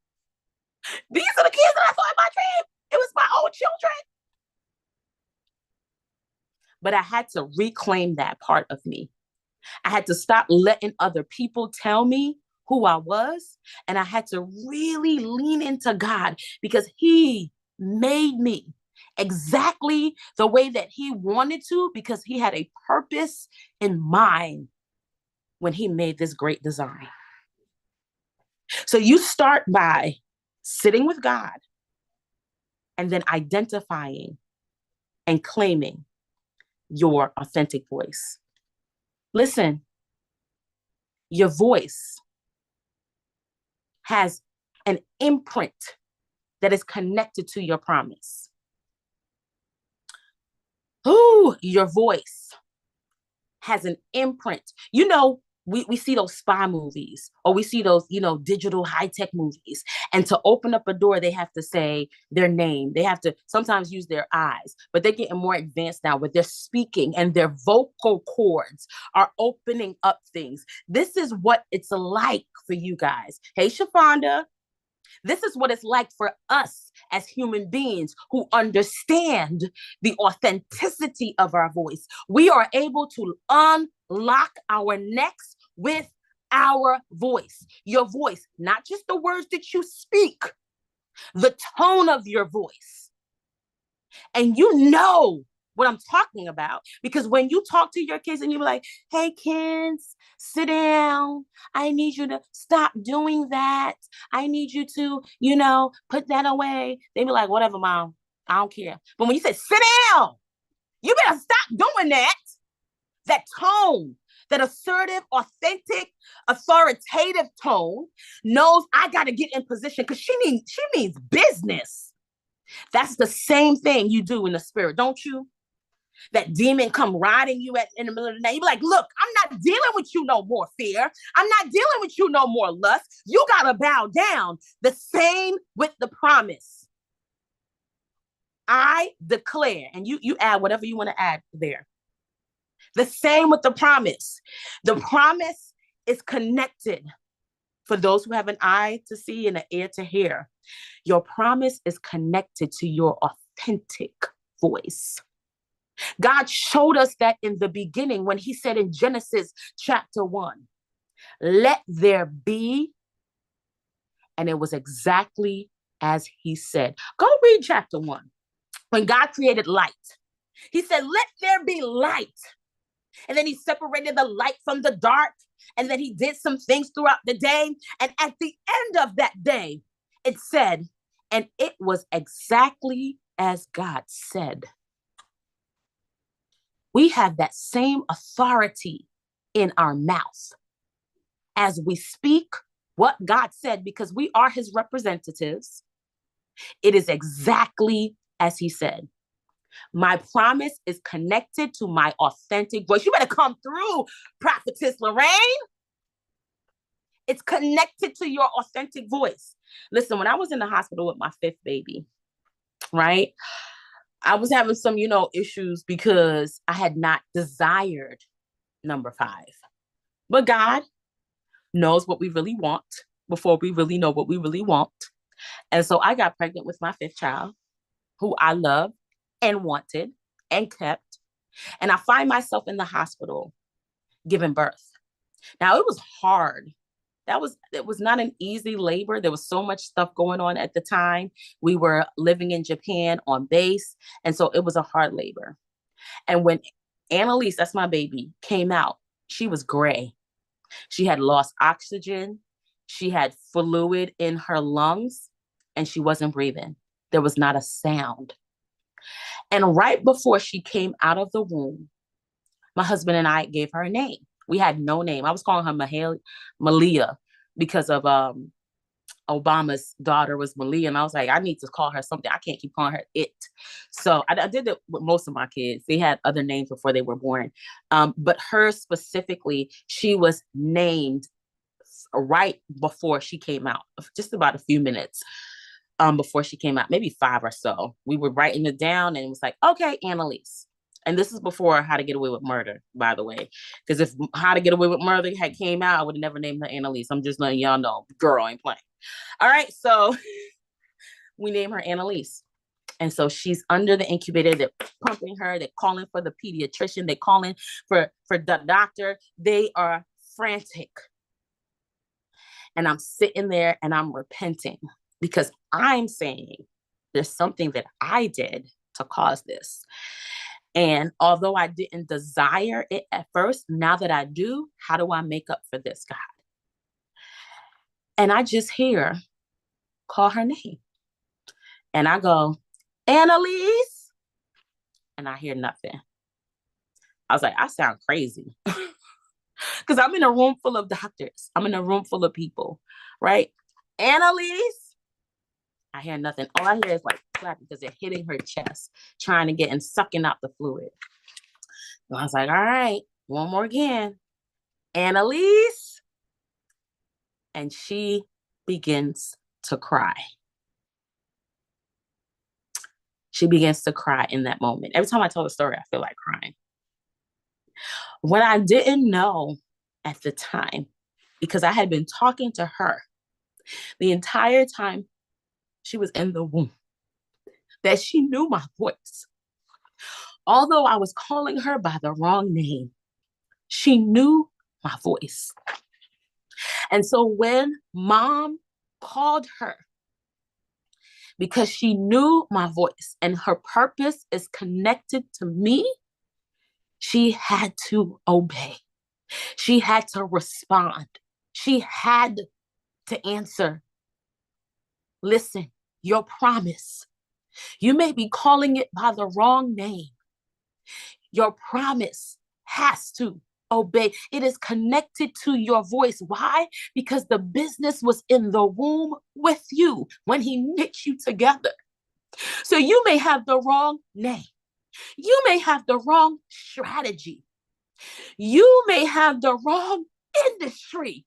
these are the kids that I saw in my dream. It was my own children. But I had to reclaim that part of me. I had to stop letting other people tell me who I was. And I had to really lean into God because he made me exactly the way that he wanted to because he had a purpose in mind when he made this great design. So you start by sitting with God and then identifying and claiming your authentic voice. Listen, your voice has an imprint that is connected to your promise. Ooh, your voice has an imprint. We see those spy movies or we see those, digital high-tech movies. And to open up a door, they have to say their name. They have to sometimes use their eyes, but they're getting more advanced now where they're speaking and their vocal cords are opening up things. This is what it's like for you guys. Hey, Shafonda. This is what it's like for us as human beings who understand the authenticity of our voice. We are able to unlock our necks with our voice. Your voice, not just the words that you speak, the tone of your voice. And what I'm talking about. Because when you talk to your kids and you're like, hey, kids, sit down. I need you to stop doing that. I need you to, put that away. They be like, whatever, mom. I don't care. But when you say, sit down, you better stop doing that. That tone, that assertive, authentic, authoritative tone knows I got to get in position because she means business. That's the same thing you do in the spirit, don't you? That demon come riding you in the middle of the night. You be like, look, I'm not dealing with you no more fear. I'm not dealing with you no more lust. You got to bow down. The same with the promise. I declare, and you add whatever you want to add there. The same with the promise. The promise is connected. For those who have an eye to see and an ear to hear, your promise is connected to your authentic voice. God showed us that in the beginning when he said in Genesis chapter 1, let there be, and it was exactly as he said. Go read chapter 1. When God created light, he said, let there be light. And then he separated the light from the dark. And then he did some things throughout the day. And at the end of that day, it said, and it was exactly as God said. We have that same authority in our mouth as we speak what God said, because we are his representatives. It is exactly as he said. My promise is connected to my authentic voice. You better come through, Prophetess Lorraine. It's connected to your authentic voice. Listen, when I was in the hospital with my 5th baby, right? I was having some, issues because I had not desired number 5. But God knows what we really want before we really know what we really want. And so I got pregnant with my 5th child, who I loved and wanted and kept. And I find myself in the hospital giving birth. Now, it was hard. It was not an easy labor. There was so much stuff going on at the time. We were living in Japan on base. And so it was a hard labor. And when Annalise, that's my baby, came out, she was gray. She had lost oxygen. She had fluid in her lungs, and she wasn't breathing. There was not a sound. And right before she came out of the womb, my husband and I gave her a name. We had no name. I was calling her Malia because of Obama's daughter was Malia. And I was like, I need to call her something. I can't keep calling her it. So I did it with most of my kids. They had other names before they were born. But her specifically, she was named right before she came out, just about a few minutes before she came out, maybe 5 or so. We were writing it down and it was like, okay, Annalise. And this is before How to Get Away with Murder, by the way. Because if How to Get Away with Murder had came out, I would have never named her Annalise. I'm just letting y'all know, girl ain't playing. All right, so we name her Annalise. And so she's under the incubator. They're pumping her. They're calling for the pediatrician. They're calling for the doctor. They are frantic. And I'm sitting there and I'm repenting because I'm saying there's something that I did to cause this. And although I didn't desire it at first, now that I do, how do I make up for this, God? And I just hear, call her name. And I go, Annalise. And I hear nothing. I was like, I sound crazy. Because I'm in a room full of doctors. I'm in a room full of people, right? Annalise. I hear nothing. All I hear is like clapping because they're hitting her chest, trying to get and sucking out the fluid. So I was like, all right, one more again. Annalise. And she begins to cry. She begins to cry in that moment. Every time I tell the story, I feel like crying. What I didn't know at the time, because I had been talking to her the entire time she was in the womb, that she knew my voice. Although I was calling her by the wrong name, she knew my voice. And so when mom called her, because she knew my voice and her purpose is connected to me, she had to obey. She had to respond. She had to answer. Listen, your promise, you may be calling it by the wrong name. Your promise has to obey. It is connected to your voice. Why? Because the business was in the womb with you when he knit you together. So you may have the wrong name. You may have the wrong strategy. You may have the wrong industry.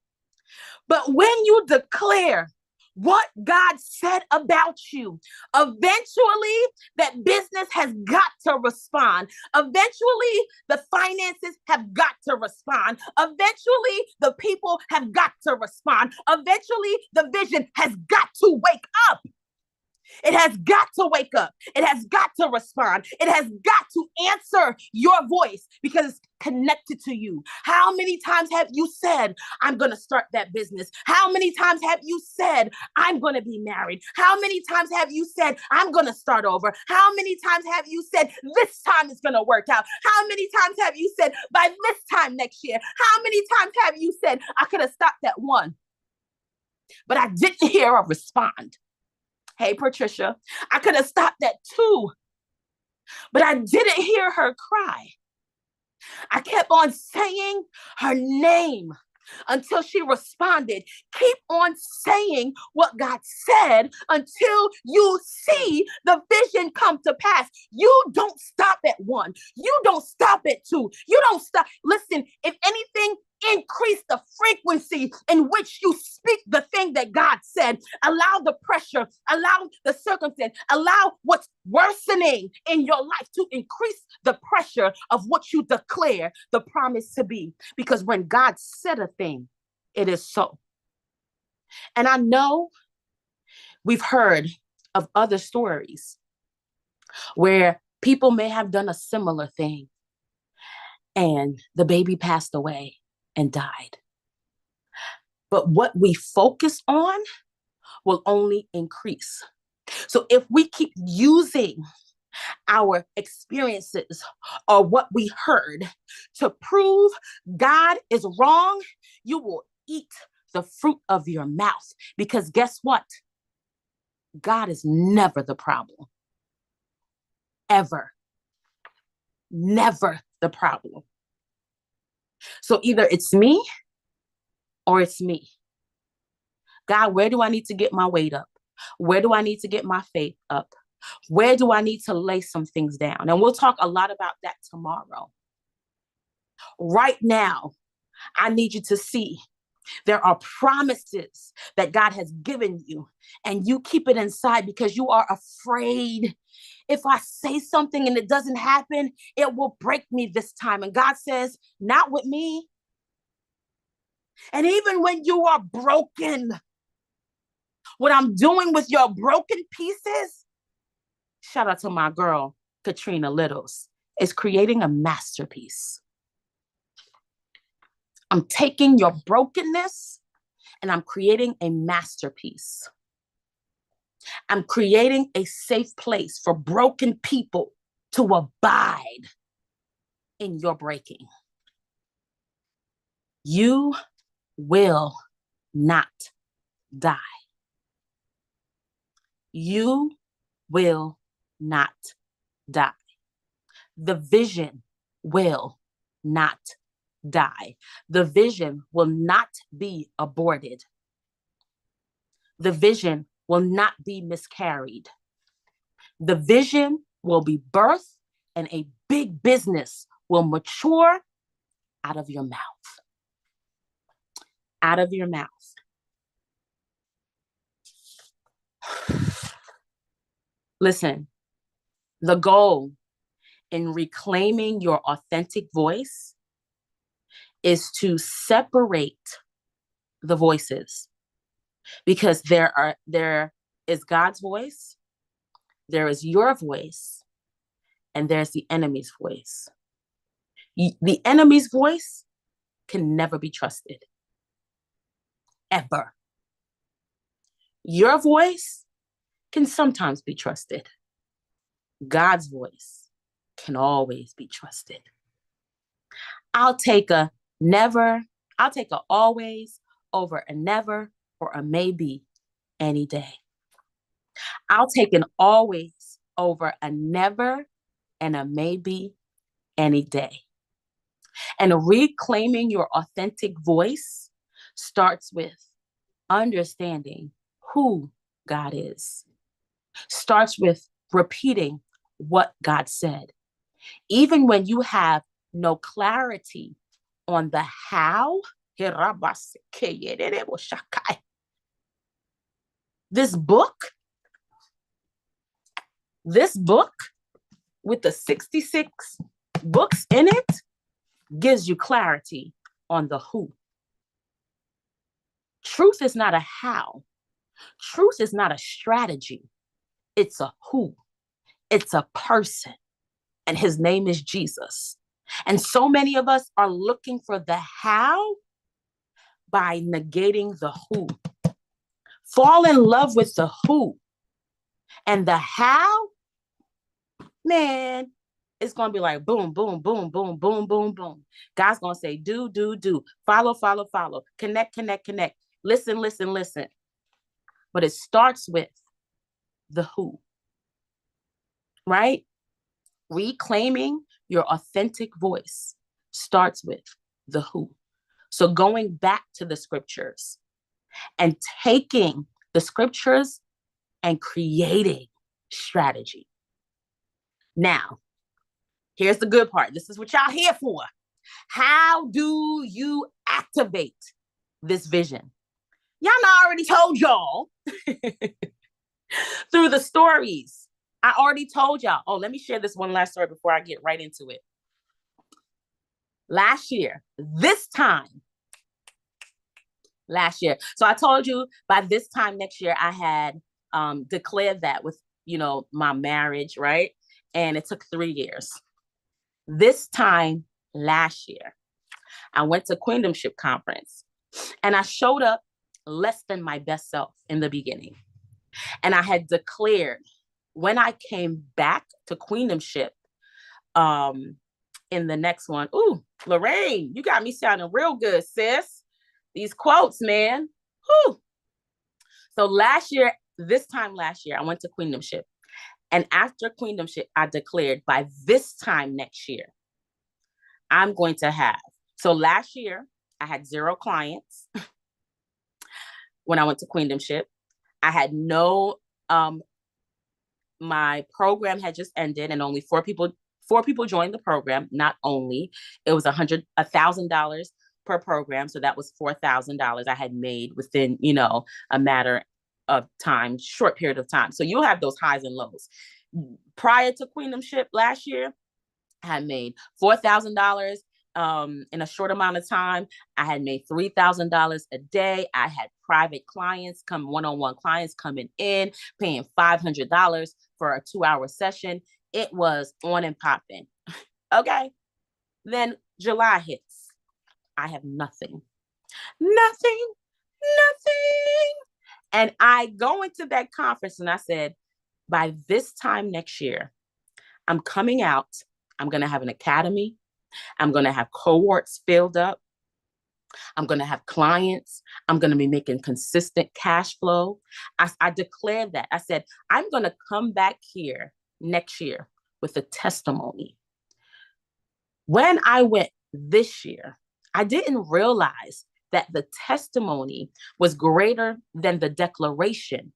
But when you declare what God said about you, eventually that business has got to respond. Eventually the finances have got to respond. Eventually the people have got to respond. Eventually the vision has got to wake up. It has got to wake up. It has got to respond. It has got to answer your voice because it's connected to you. How many times have you said, I'm going to start that business? How many times have you said, I'm going to be married? How many times have you said, I'm going to start over? How many times have you said, this time is going to work out? How many times have you said, by this time next year? How many times have you said, I could have stopped at one, but I didn't hear a respond? Hey, Patricia, I could have stopped at two, but I didn't hear her cry. I kept on saying her name until she responded. Keep on saying what God said until you see the vision come to pass. You don't stop at one. You don't stop at two. You don't stop. Listen, if anything, increase the frequency in which you speak the thing that God said. Allow the pressure, allow the circumstance, allow what's worsening in your life to increase the pressure of what you declare the promise to be. Because when God said a thing, it is so. And I know we've heard of other stories where people may have done a similar thing and the baby passed away and died. But what we focus on will only increase. So if we keep using our experiences or what we heard to prove God is wrong, you will eat the fruit of your mouth. Because guess what? God is never the problem. Ever. Never the problem. So either it's me or it's me. God, where do I need to get my weight up? Where do I need to get my faith up? Where do I need to lay some things down? And we'll talk a lot about that tomorrow. Right now, I need you to see there are promises that God has given you, and you keep it inside because you are afraid. If I say something and it doesn't happen, it will break me this time. And God says, not with me. And even when you are broken, what I'm doing with your broken pieces, shout out to my girl, Katrina Littles, is creating a masterpiece. I'm taking your brokenness and I'm creating a masterpiece. I'm creating a safe place for broken people to abide in your breaking. You will not die. You will not die. The vision will not die. The vision will not be aborted. The vision will not be miscarried. The vision will be birthed and a big business will mature out of your mouth. Out of your mouth. Listen, the goal in reclaiming your authentic voice is to separate the voices, because there is God's voice, there is your voice, and there's the enemy's voice. The enemy's voice can never be trusted, ever. Your voice can sometimes be trusted. God's voice can always be trusted. I'll take a never, I'll take a always over a never or a maybe any day. I'll take an always over a never and a maybe any day. And reclaiming your authentic voice starts with understanding who God is, starts with repeating what God said. Even when you have no clarity on the how, this book, this book with the 66 books in it gives you clarity on the who. Truth is not a how. Truth is not a strategy. It's a who. It's a person. And his name is Jesus. And so many of us are looking for the how by negating the who. Fall in love with the who. And the how, man, it's going to be like boom, boom, boom, boom, boom, boom, boom. God's going to say, do, follow, follow, follow, connect, connect, connect. Listen, listen, listen. But it starts with the who, right? Reclaiming your authentic voice starts with the who. So going back to the scriptures and taking the scriptures and creating strategy. Now, here's the good part. This is what y'all here for. How do you activate this vision? Y'all know I already told y'all through the stories. I already told y'all. Oh, let me share this one last story before I get right into it. Last year, so I told you by this time next year, I had declared that with, my marriage, right? And it took 3 years. This time last year, I went to Queendomship Conference and I showed up less than my best self in the beginning. And I had declared when I came back to Queendomship, in the next one, ooh, Lorraine, you got me sounding real good, sis. These quotes, man. Whew. So this time last year, I went to Queendomship. And after Queendomship, I declared by this time next year, I'm going to have. So last year, I had 0 clients when I went to Queendomship. I had no, my program had just ended and only 4 people joined the program. Not only, it was $1,000 per program. So that was $4,000 I had made within, a matter of time, short period of time. So you'll have those highs and lows. Prior to Queendomship last year, I had made $4,000 in a short amount of time. I had made $3,000 a day. I had private clients one-on-one clients coming in, paying $500 for a 2-hour session. It was on and popping. Okay. Then July hits. I have nothing. And I go into that conference and I said, by this time next year, I'm coming out. I'm going to have an academy. I'm going to have cohorts filled up. I'm going to have clients. I'm going to be making consistent cash flow. I declared that. I said, I'm going to come back here next year with a testimony. When I went this year, I didn't realize that the testimony was greater than the declaration.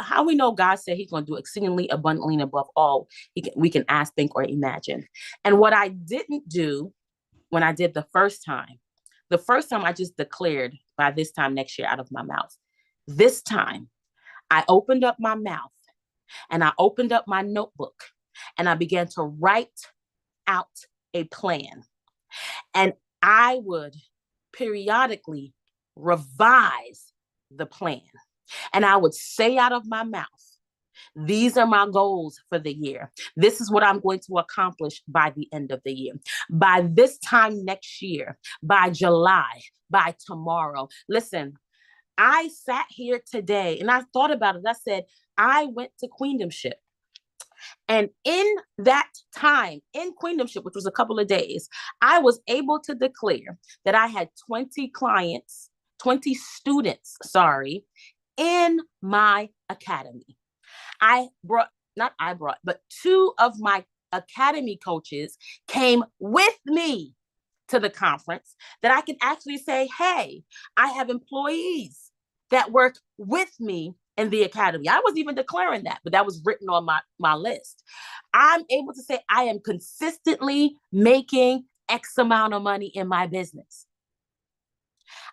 How we know God said he's going to do exceedingly abundantly and above all we can ask, think, or imagine. And what I didn't do when I did the first time I just declared by this time next year out of my mouth. This time I opened up my mouth and I opened up my notebook and I began to write out a plan. And I would periodically revise the plan. And I would say out of my mouth, these are my goals for the year. This is what I'm going to accomplish by the end of the year. By this time next year, by July, by tomorrow. Listen, I sat here today and I thought about it. I said, I went to Queendomship. And in that time, in Queendomship, which was a couple of days, I was able to declare that I had 20 clients, 20 students, sorry, in my academy. But two of my academy coaches came with me to the conference that I can actually say, hey, I have employees that work with me in the academy. I wasn't even declaring that, but that was written on my list. I'm able to say I am consistently making X amount of money in my business.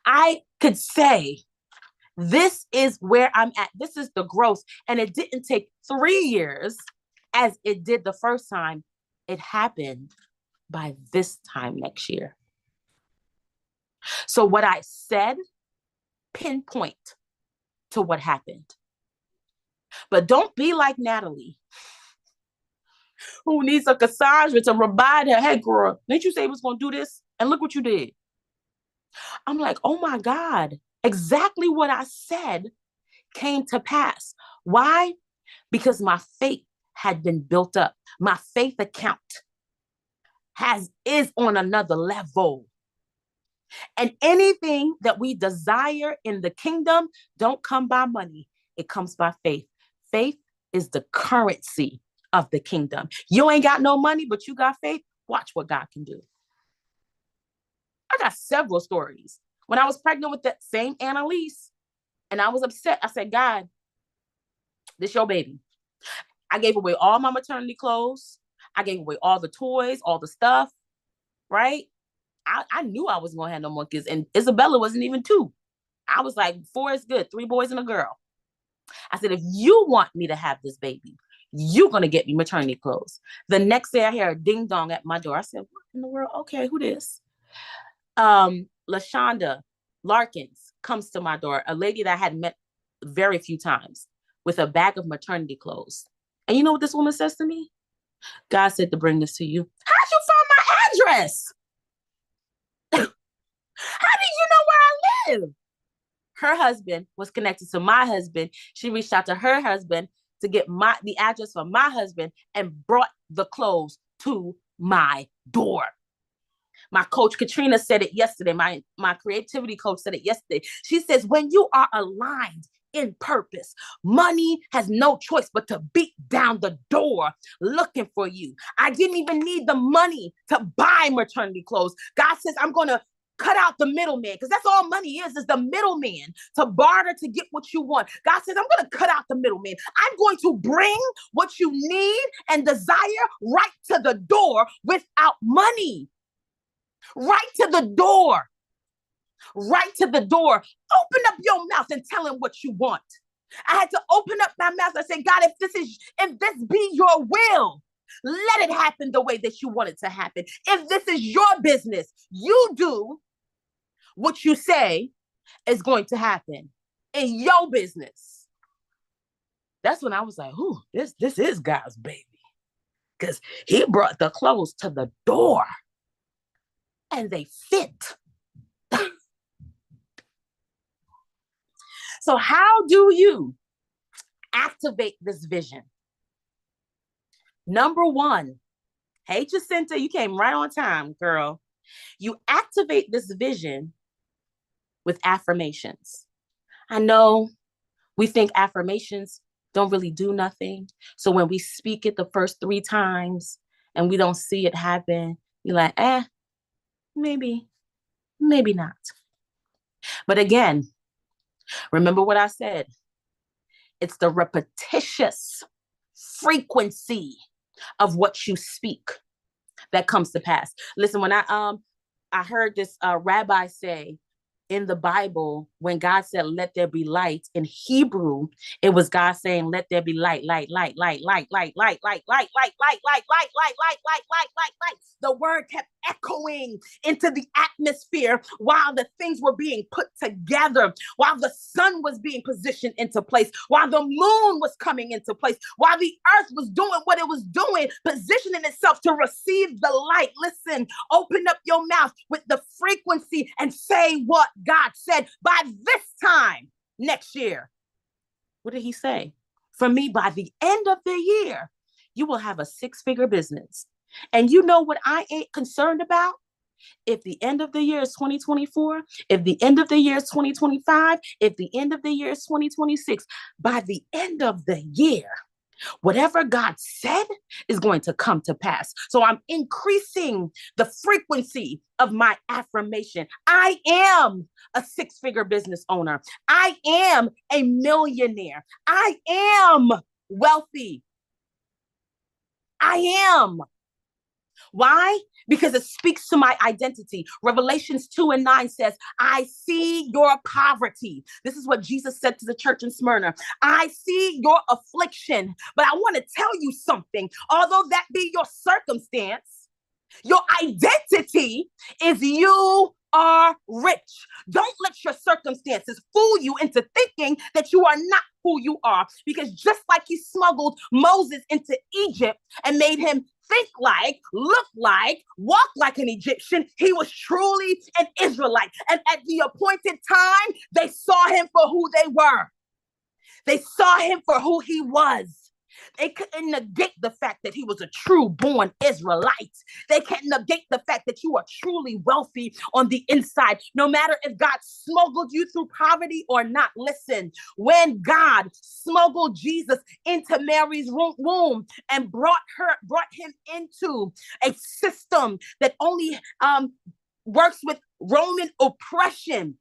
I could say, this is where I'm at. This is the growth. And it didn't take 3 years as it did the first time. It happened by this time next year. So what I said, pinpoint to what happened. But don't be like Natalie, who needs a Cassandra to remind her, hey, girl, didn't you say you was going to do this? And look what you did. I'm like, oh my God, exactly what I said came to pass. Why? Because my faith had been built up. My faith account is on another level. And anything that we desire in the kingdom don't come by money. It comes by faith. Faith is the currency of the kingdom. You ain't got no money, but you got faith. Watch what God can do. I got several stories. When I was pregnant with that same Annalise, and I was upset, I said, God, this your baby. I gave away all my maternity clothes. I gave away all the toys, all the stuff, right? I knew I wasn't going to have no more kids. And Isabella wasn't even 2. I was like, 4 is good. 3 boys and a girl. I said, if you want me to have this baby, you're going to get me maternity clothes. The next day I hear a ding dong at my door. I said, what in the world? Okay, who this? LaShonda Larkins comes to my door, a lady that I had met very few times, with a bag of maternity clothes. And you know what this woman says to me? God said to bring this to you. How'd you find my address? How did you know where I live? Her husband was connected to my husband. She reached out to her husband to get the address for my husband and brought the clothes to my door. My coach Katrina said it yesterday. My creativity coach said it yesterday. She says, when you are aligned in purpose, money has no choice but to beat down the door looking for you. I didn't even need the money to buy maternity clothes. God says, I'm going to cut out the middleman, because that's all money is the middleman, to barter to get what you want. God says, I'm going to cut out the middleman. I'm going to bring what you need and desire right to the door without money. Right to the door. Right to the door. Open up your mouth and tell him what you want. I had to open up my mouth and say, God, if this be your will, let it happen the way that you want it to happen. If this is your business, you do what you say is going to happen in your business. That's when I was like, ooh, this is God's baby. Because he brought the clothes to the door and they fit. So how do you activate this vision? Number 1, hey, Jacinta, you came right on time, girl. You activate this vision with affirmations. I know we think affirmations don't really do nothing. So when we speak it the first 3 times and we don't see it happen, you're like, maybe not. But again, remember what I said. It's the repetitious frequency of what you speak that comes to pass. Listen, when I heard this rabbi say, in the Bible, when God said, let there be light, in Hebrew, it was God saying, let there be light, light, light, light, light, light, light, light, light, light, light, light, light, light, light, light, light. The word kept echoing into the atmosphere while the things were being put together, while the sun was being positioned into place, while the moon was coming into place, while the earth was doing what it was doing, positioning itself to receive the light. Listen, open up your mouth with the frequency and say what God said. By this time next year. What did he say? For me, by the end of the year, you will have a six-figure business. And you know what I ain't concerned about? If the end of the year is 2024, if the end of the year is 2025, if the end of the year is 2026, by the end of the year, whatever God said is going to come to pass. So I'm increasing the frequency of my affirmation. I am a six-figure business owner. I am a millionaire. I am wealthy. I am. Why? Because it speaks to my identity. Revelations 2:9 says, I see your poverty. This is what Jesus said to the church in Smyrna. I see your affliction, but I want to tell you something. Although that be your circumstance, your identity is you are rich. Don't let your circumstances fool you into thinking that you are not who you are. Because just like he smuggled Moses into Egypt and made him think like, look like, walk like an Egyptian, he was truly an Israelite. And at the appointed time, they saw him for who they were. They saw him for who he was. They couldn't negate the fact that he was a true born Israelite. They can't negate the fact that you are truly wealthy on the inside, no matter if God smuggled you through poverty or not. Listen, when God smuggled Jesus into Mary's womb and brought him into a system that only works with Roman oppression,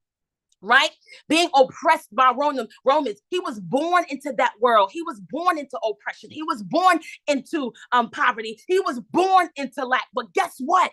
right? Being oppressed by Romans. He was born into that world. He was born into oppression. He was born into poverty. He was born into lack. But guess what?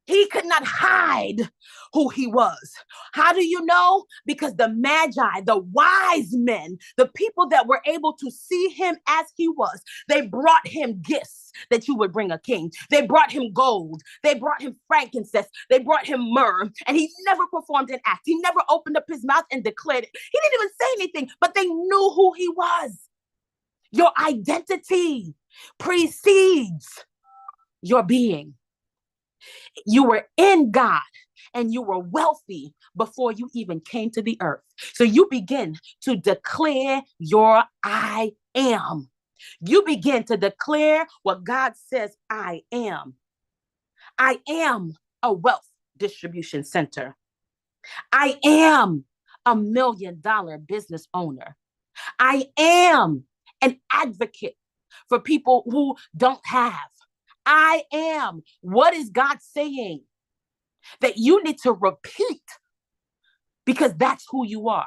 He could not hide who he was. How do you know? Because the magi, the wise men, the people that were able to see him as he was, they brought him gifts that you would bring a king. They brought him gold. They brought him frankincense. They brought him myrrh. And he never performed an act. He never opened up his mouth and declared it. He didn't even say anything, but they knew who he was. Your identity precedes your being. You were in God and you were wealthy before you even came to the earth. So you begin to declare your I am. You begin to declare what God says I am. I am a wealth distribution center. I am a $1 million business owner. I am an advocate for people who don't have. I am. What is God saying that you need to repeat? Because that's who you are.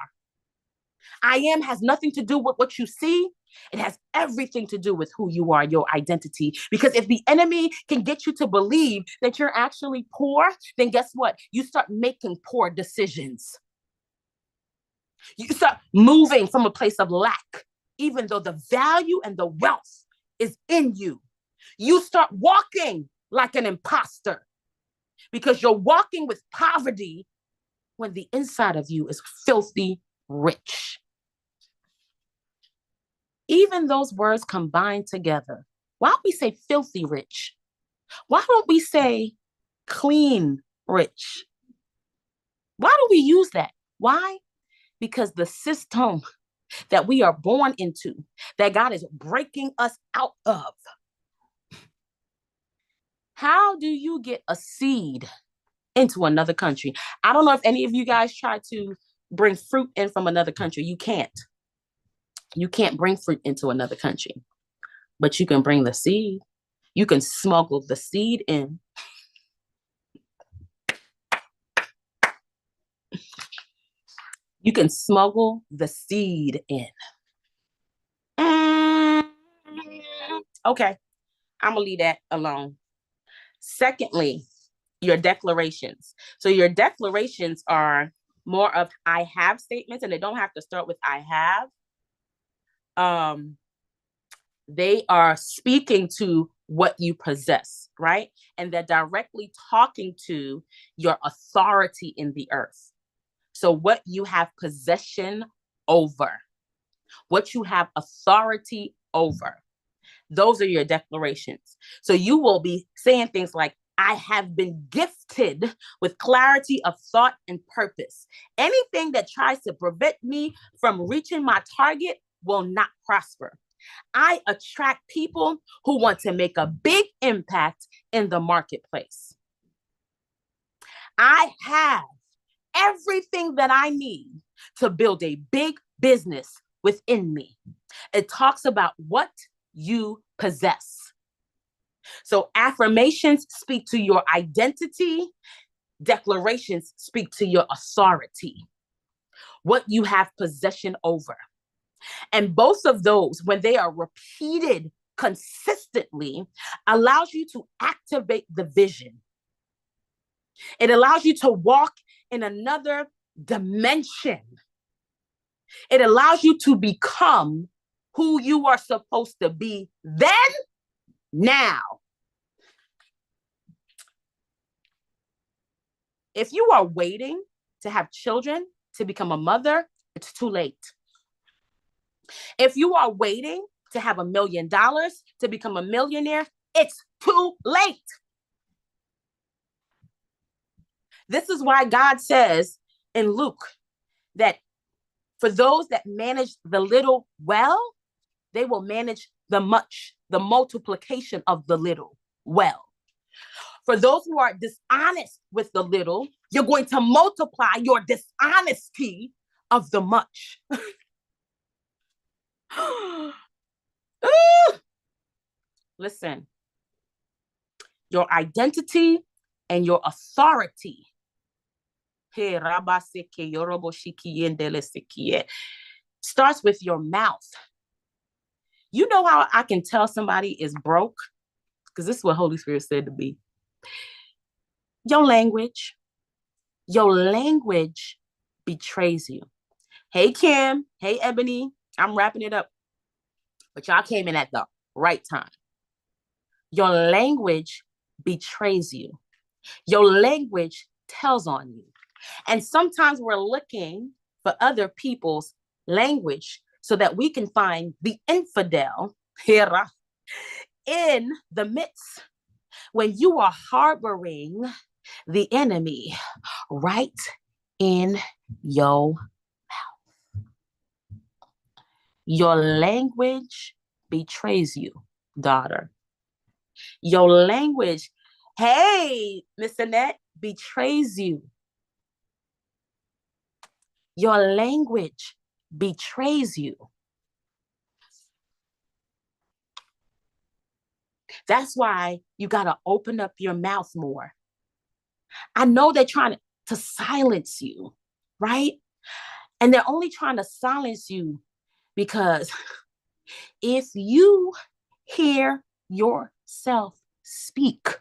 I am has nothing to do with what you see. It has everything to do with who you are, your identity. Because if the enemy can get you to believe that you're actually poor, then guess what? You start making poor decisions. You start moving from a place of lack, even though the value and the wealth is in you. You start walking like an imposter because you're walking with poverty when the inside of you is filthy rich. Even those words combined together, why don't we say filthy rich? Why don't we say clean rich? Why do we use that? Why? Because the system that we are born into, that God is breaking us out of. How do you get a seed into another country? I don't know if any of you guys try to bring fruit in from another country. You can't. You can't bring fruit into another country, but you can bring the seed. You can smuggle the seed in. You can smuggle the seed in. Okay, I'm going to leave that alone. Secondly, your declarations. So your declarations are more of I have statements, and they don't have to start with I have. They are speaking to what you possess, right? And they're directly talking to your authority in the earth. So what you have possession over, what you have authority over, those are your declarations. So you will be saying things like, I have been gifted with clarity of thought and purpose. Anything that tries to prevent me from reaching my target will not prosper. I attract people who want to make a big impact in the marketplace. I have everything that I need to build a big business within me. It talks about what you possess. So affirmations speak to your identity. Declarations speak to your authority, what you have possession over. And both of those, when they are repeated consistently, allows you to activate the vision. It allows you to walk in another dimension. It allows you to become who you are supposed to be then, now. If you are waiting to have children to become a mother, it's too late. If you are waiting to have $1 million to become a millionaire, it's too late. This is why God says in Luke that for those that manage the little well, they will manage the much, the multiplication of the little well. For those who are dishonest with the little, you're going to multiply your dishonesty of the much. Listen, your identity and your authority starts with your mouth. You know how I can tell somebody is broke? Because this is what Holy Spirit said to me. Your language betrays you. Hey, Kim. Hey, Ebony. I'm wrapping it up. But y'all came in at the right time. Your language betrays you. Your language tells on you. And sometimes we're looking for other people's language so that we can find the infidel in the midst when you are harboring the enemy right in your mouth. Your language betrays you, daughter. Your language, hey, Miss Annette, betrays you. Your language betrays you. That's why you got to open up your mouth more. I know they're trying to silence you, right? And they're only trying to silence you because if you hear yourself speak,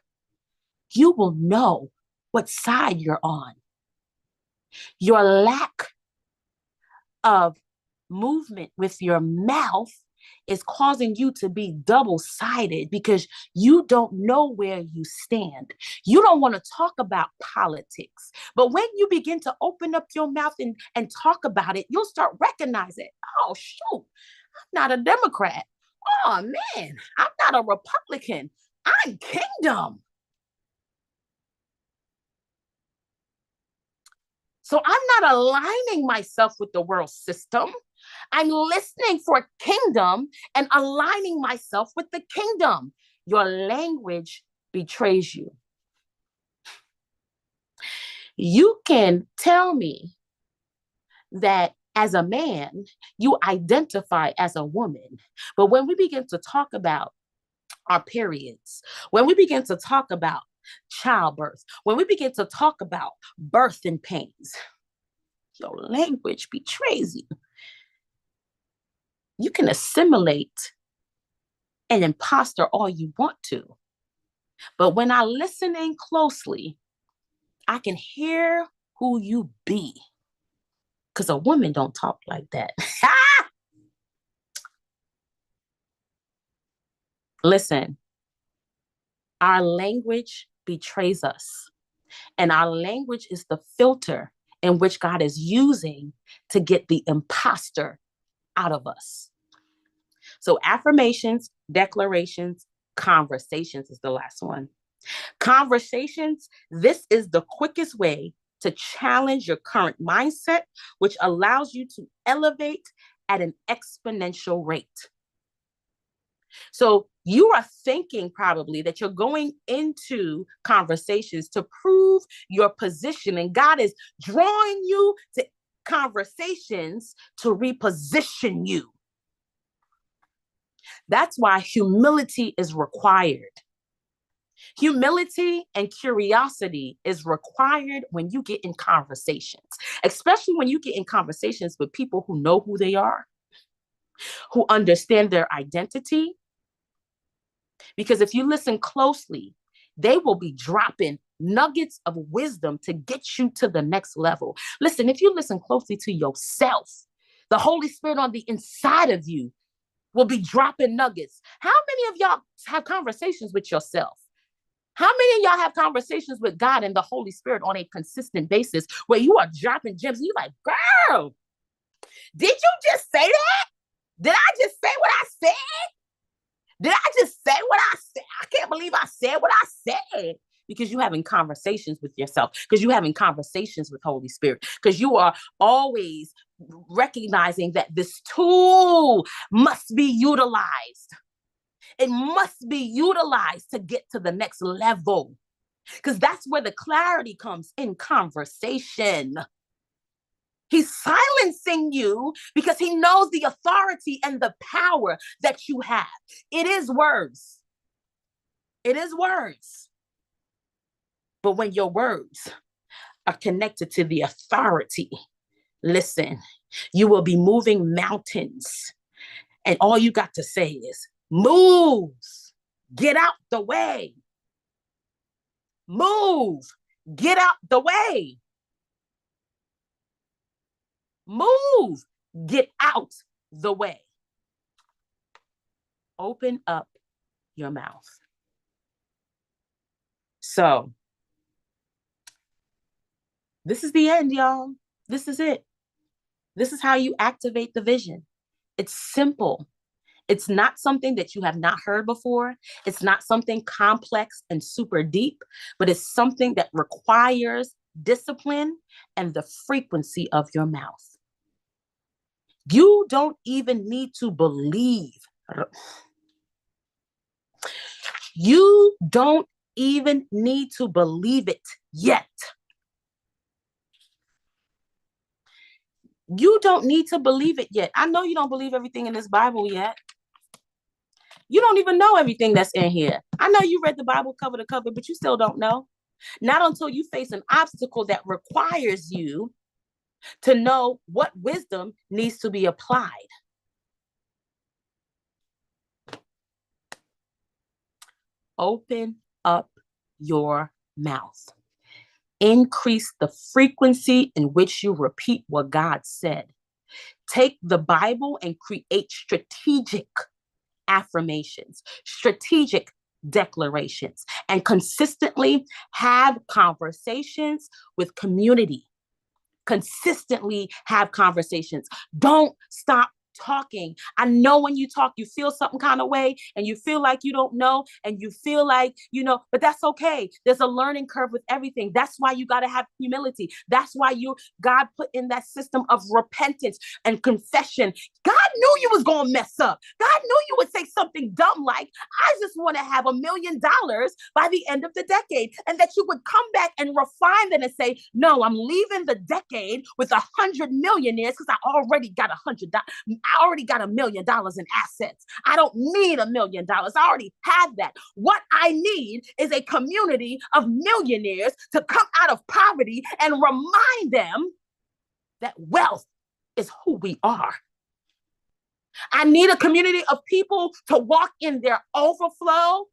you will know what side you're on. Your lack of movement with your mouth is causing you to be double-sided because you don't know where you stand. You don't want to talk about politics. But when you begin to open up your mouth and talk about it, you'll start recognizing, oh, shoot, I'm not a Democrat. Oh, man, I'm not a Republican. I'm kingdom. So I'm not aligning myself with the world system. I'm listening for kingdom and aligning myself with the kingdom. Your language betrays you. You can tell me that as a man, you identify as a woman. But when we begin to talk about our periods, when we begin to talk about childbirth, when we begin to talk about birth and pains, your language betrays you. You can assimilate an imposter all you want to. But when I listen in closely, I can hear who you be. Because a woman don't talk like that. Listen, our language betrays us. And our language is the filter in which God is using to get the imposter out of us. So affirmations, declarations, conversations is the last one. Conversations, this is the quickest way to challenge your current mindset, which allows you to elevate at an exponential rate. So you are thinking probably that you're going into conversations to prove your position, and God is drawing you to conversations to reposition you. That's why humility is required. Humility and curiosity is required when you get in conversations, especially when you get in conversations with people who know who they are, who understand their identity. Because if you listen closely, they will be dropping nuggets of wisdom to get you to the next level. Listen, if you listen closely to yourself, the Holy Spirit on the inside of you will be dropping nuggets. How many of y'all have conversations with yourself? How many of y'all have conversations with God and the Holy Spirit on a consistent basis where you are dropping gems and you're like, girl, did you just say that? Did I just say what I said? Did I just say what I said? I can't believe I said what I said. Because you're having conversations with yourself, because you're having conversations with Holy Spirit, because you are always recognizing that this tool must be utilized. It must be utilized to get to the next level, because that's where the clarity comes in conversation. He's silencing you because he knows the authority and the power that you have. It is words. It is words. But when your words are connected to the authority, listen, you will be moving mountains. And all you got to say is, move, get out the way. Move, get out the way. Move, get out the way. Open up your mouth. So, this is the end, y'all. This is it. This is how you activate the vision. It's simple. It's not something that you have not heard before. It's not something complex and super deep, but it's something that requires discipline and the frequency of your mouth. You don't even need to believe. You don't even need to believe it yet. You don't need to believe it yet. I know you don't believe everything in this Bible yet. You don't even know everything that's in here. I know you read the Bible cover to cover, but you still don't know. Not until you face an obstacle that requires you to know what wisdom needs to be applied. Open up your mouth. Increase the frequency in which you repeat what God said. Take the Bible and create strategic affirmations, strategic declarations, and consistently have conversations with community. Consistently have conversations. Don't stop talking. I know when you talk, you feel something kind of way and you feel like you don't know and you feel like, but that's okay. There's a learning curve with everything. That's why you got to have humility. That's why God put in that system of repentance and confession. God knew you was going to mess up. God knew you would say something dumb like, I just want to have $1 million by the end of the decade. And that you would come back and refine that and say, no, I'm leaving the decade with 100 millionaires because I already got I already got $1 million in assets. I don't need $1 million. I already have that. What I need is a community of millionaires to come out of poverty and remind them that wealth is who we are. I need a community of people to walk in their overflow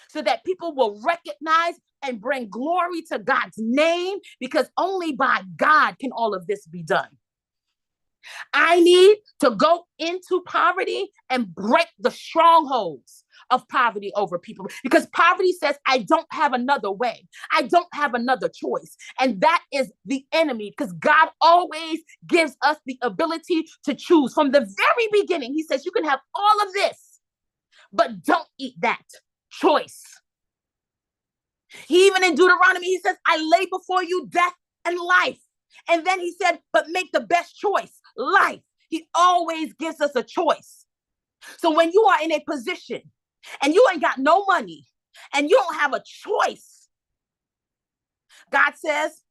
so that people will recognize and bring glory to God's name, because only by God can all of this be done. I need to go into poverty and break the strongholds of poverty over people, because poverty says, I don't have another way. I don't have another choice. And that is the enemy, because God always gives us the ability to choose. From the very beginning, he says, you can have all of this, but don't eat that. Choice. He even in Deuteronomy, he says, I lay before you death and life. And then he said, but make the best choice, life. He always gives us a choice. So when you are in a position and you ain't got no money and you don't have a choice, God says,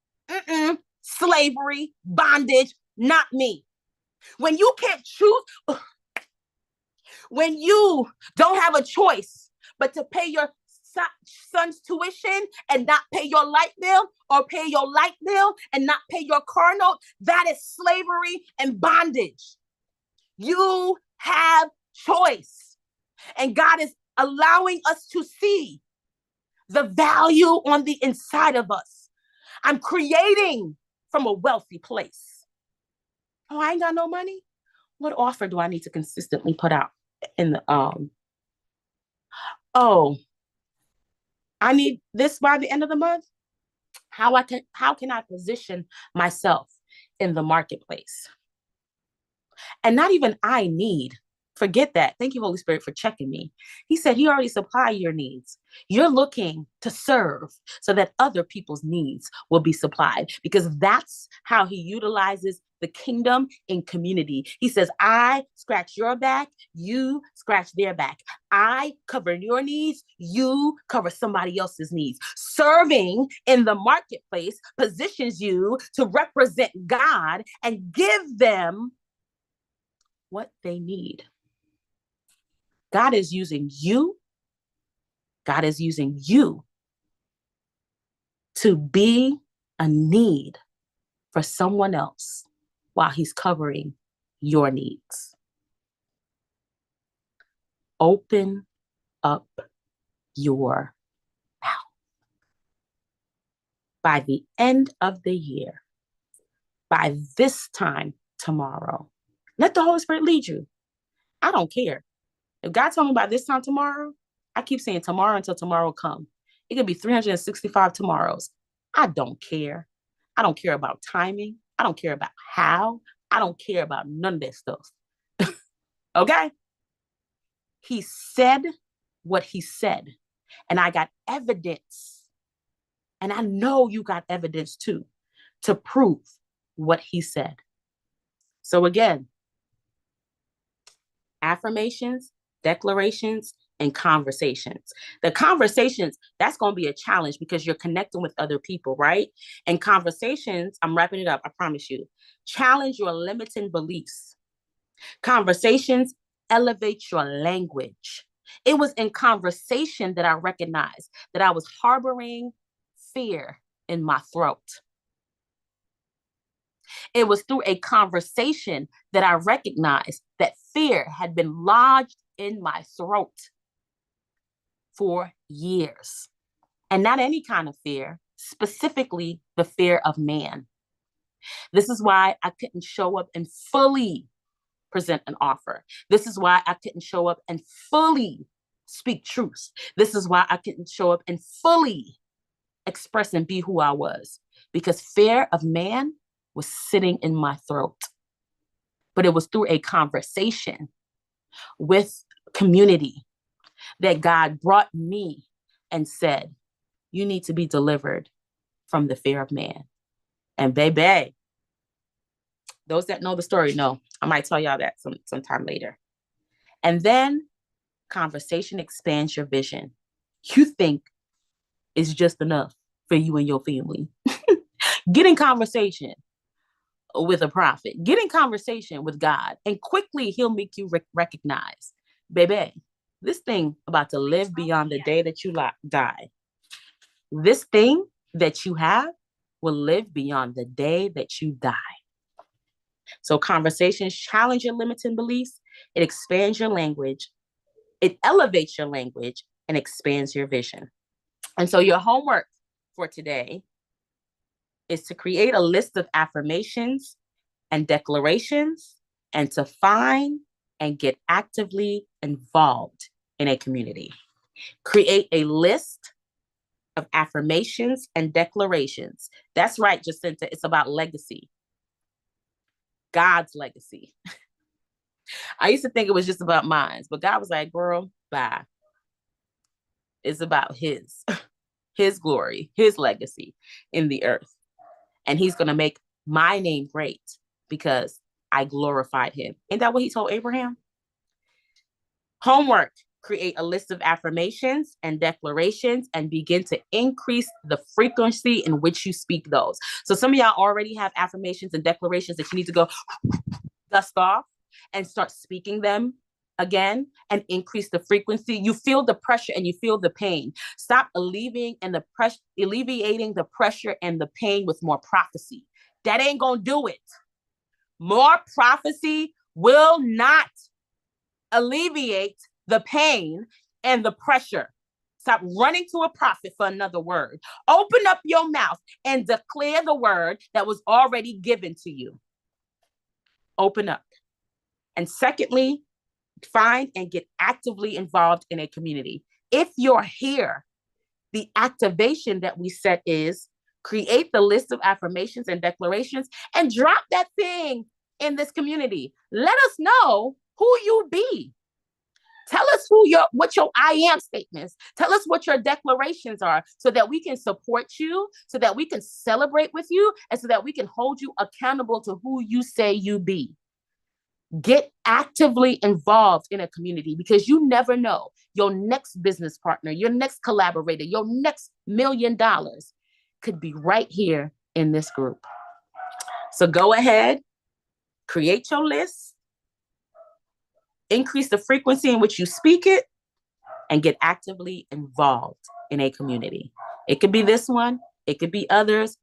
slavery, bondage, not me. When you can't choose, when you don't have a choice but to pay your son's tuition and not pay your light bill, or pay your light bill and not pay your car note, that is slavery and bondage. You have choice. And God is allowing us to see the value on the inside of us. I'm creating from a wealthy place. Oh, I ain't got no money. What offer do I need to consistently put out in the oh, I need this by the end of the month? How can I position myself in the marketplace? And not even I need. Forget that. Thank you, Holy Spirit, for checking me. He said he already supplied your needs. You're looking to serve so that other people's needs will be supplied, because that's how he utilizes the kingdom in community. He says, I scratch your back, you scratch their back. I cover your needs, you cover somebody else's needs. Serving in the marketplace positions you to represent God and give them what they need. God is using you. God is using you to be a need for someone else while he's covering your needs. Open up your mouth. By the end of the year, by this time tomorrow, let the Holy Spirit lead you. I don't care. If God told me by this time tomorrow, I keep saying tomorrow until tomorrow come. It could be 365 tomorrows. I don't care. I don't care about timing. I don't care about how. I don't care about none of that stuff. Okay? He said what he said. And I got evidence. And I know you got evidence too, to prove what he said. So again, affirmations, declarations, and conversations. The conversations, that's going to be a challenge because you're connecting with other people, right? And conversations, I'm wrapping it up, I promise you. Challenge your limiting beliefs. Conversations elevate your language. It was in conversation that I recognized that I was harboring fear in my throat. It was through a conversation that I recognized that fear had been lodged in my throat for years. And not any kind of fear, specifically the fear of man. This is why I couldn't show up and fully present an offer. This is why I couldn't show up and fully speak truth. This is why I couldn't show up and fully express and be who I was, because fear of man was sitting in my throat. But it was through a conversation with community that God brought me and said, you need to be delivered from the fear of man. And baby, those that know the story know. I might tell y'all that sometime later. And then conversation expands your vision. You think it's just enough for you and your family. Get in conversation with a prophet. Get in conversation with God, and quickly he'll make you recognize, baby, this thing about to live beyond the day that you die. This thing that you have will live beyond the day that you die. So conversations challenge your limiting beliefs. It expands your language. It elevates your language and expands your vision. And so your homework for today is to create a list of affirmations and declarations, and to find and get actively involved in a community. Create a list of affirmations and declarations. That's right, Jacinta. It's about legacy. God's legacy. I used to think it was just about mine, but God was like, girl, bye. It's about his. his glory, his legacy in the earth. And he's going to make my name great because I glorified him. Ain't that what he told Abraham? Homework. Create a list of affirmations and declarations and begin to increase the frequency in which you speak those. So some of y'all already have affirmations and declarations that you need to go dust off and start speaking them again and increase the frequency. You feel the pressure and you feel the pain. Stop alleviating the pressure and the pain with more prophecy. That ain't gonna do it. More prophecy will not alleviate the pain and the pressure. Stop running to a prophet for another word. Open up your mouth and declare the word that was already given to you. Open up. And secondly, find and get actively involved in a community. If you're here, the activation that we set is create the list of affirmations and declarations and drop that thing in this community. Let us know who you be. Tell us what your I am statements. Tell us what your declarations are so that we can support you, so that we can celebrate with you, and so that we can hold you accountable to who you say you be. Get actively involved in a community because you never know. Your next business partner, your next collaborator, your next $1 million could be right here in this group. So go ahead, create your list, increase the frequency in which you speak it, and get actively involved in a community. It could be this one. It could be others.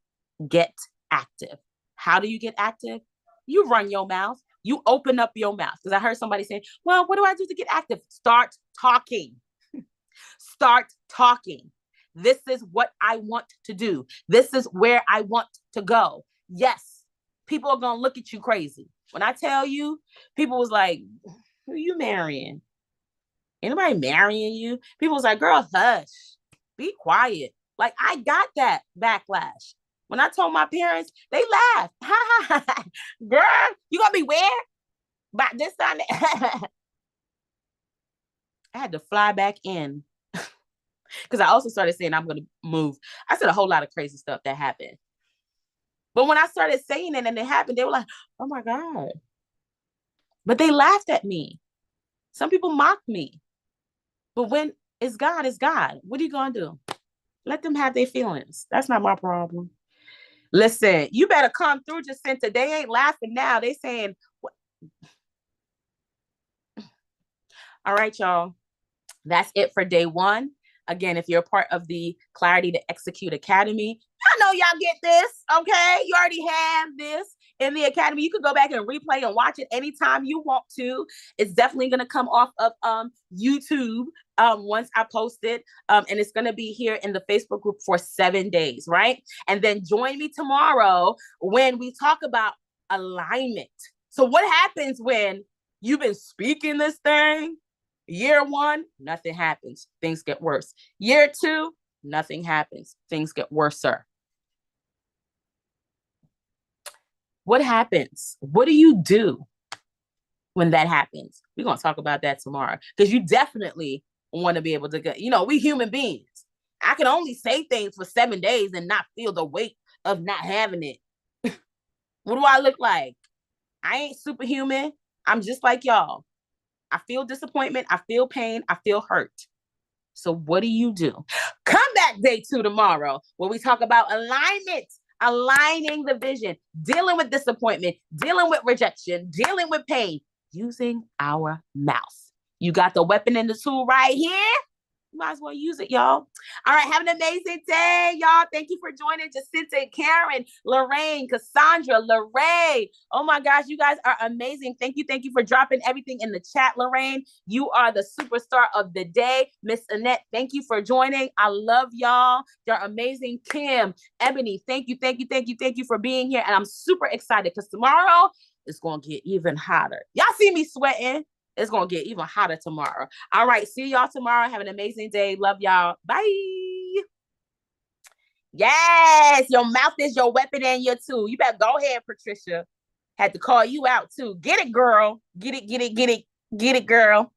Get active. How do you get active? You run your mouth. You open up your mouth. Because I heard somebody saying, well, what do I do to get active? Start talking. Start talking. This is what I want to do. This is where I want to go. Yes, people are going to look at you crazy. When I tell you, people was like, who are you marrying? Anybody marrying you? People was like, girl, hush. Be quiet. Like, I got that backlash. When I told my parents, they laughed. Girl, you gonna be weird? But this time, I had to fly back in. Because I also started saying I'm gonna move. I said a whole lot of crazy stuff that happened. But when I started saying it and it happened, they were like, oh my God. But they laughed at me. Some people mocked me. But when it's God, it's God. What are you going to do? Let them have their feelings. That's not my problem. Listen, you better come through, Jacinta. They ain't laughing now. They saying, what? All right, y'all. That's it for day one. Again, if you're a part of the Clarity to Execute Academy, I know y'all get this, okay? You already have this in the academy. You can go back and replay and watch it anytime you want to. It's definitely going to come off of YouTube once I post it. And it's going to be here in the Facebook group for 7 days, right? And then join me tomorrow when we talk about alignment. So what happens when you've been speaking this thing? Year one, nothing happens. Things get worse. Year two, nothing happens. Things get worser. What happens? What do you do when that happens? We're going to talk about that tomorrow because you definitely want to be able to get, we human beings. I can only say things for 7 days and not feel the weight of not having it. What do I look like? I ain't superhuman. I'm just like y'all. I feel disappointment. I feel pain. I feel hurt. So what do you do? Come back day 2 tomorrow where we talk about alignment, aligning the vision, dealing with disappointment, dealing with rejection, dealing with pain, using our mouth. You got the weapon and the tool right here. You might as well use it, y'all. All right, have an amazing day, y'all. Thank you for joining Jacinta, Karen, Lorraine, Cassandra, Lorraine. Oh my gosh, you guys are amazing. Thank you for dropping everything in the chat, Lorraine. You are the superstar of the day. Miss Annette, thank you for joining. I love y'all. You're amazing. Kim, Ebony, thank you for being here. And I'm super excited because tomorrow it's going to get even hotter. Y'all see me sweating? It's going to get even hotter tomorrow. All right. See y'all tomorrow. Have an amazing day. Love y'all. Bye. Yes. Your mouth is your weapon and your tool. You better go ahead, Patricia. Had to call you out too. Get it, girl. Get it, girl.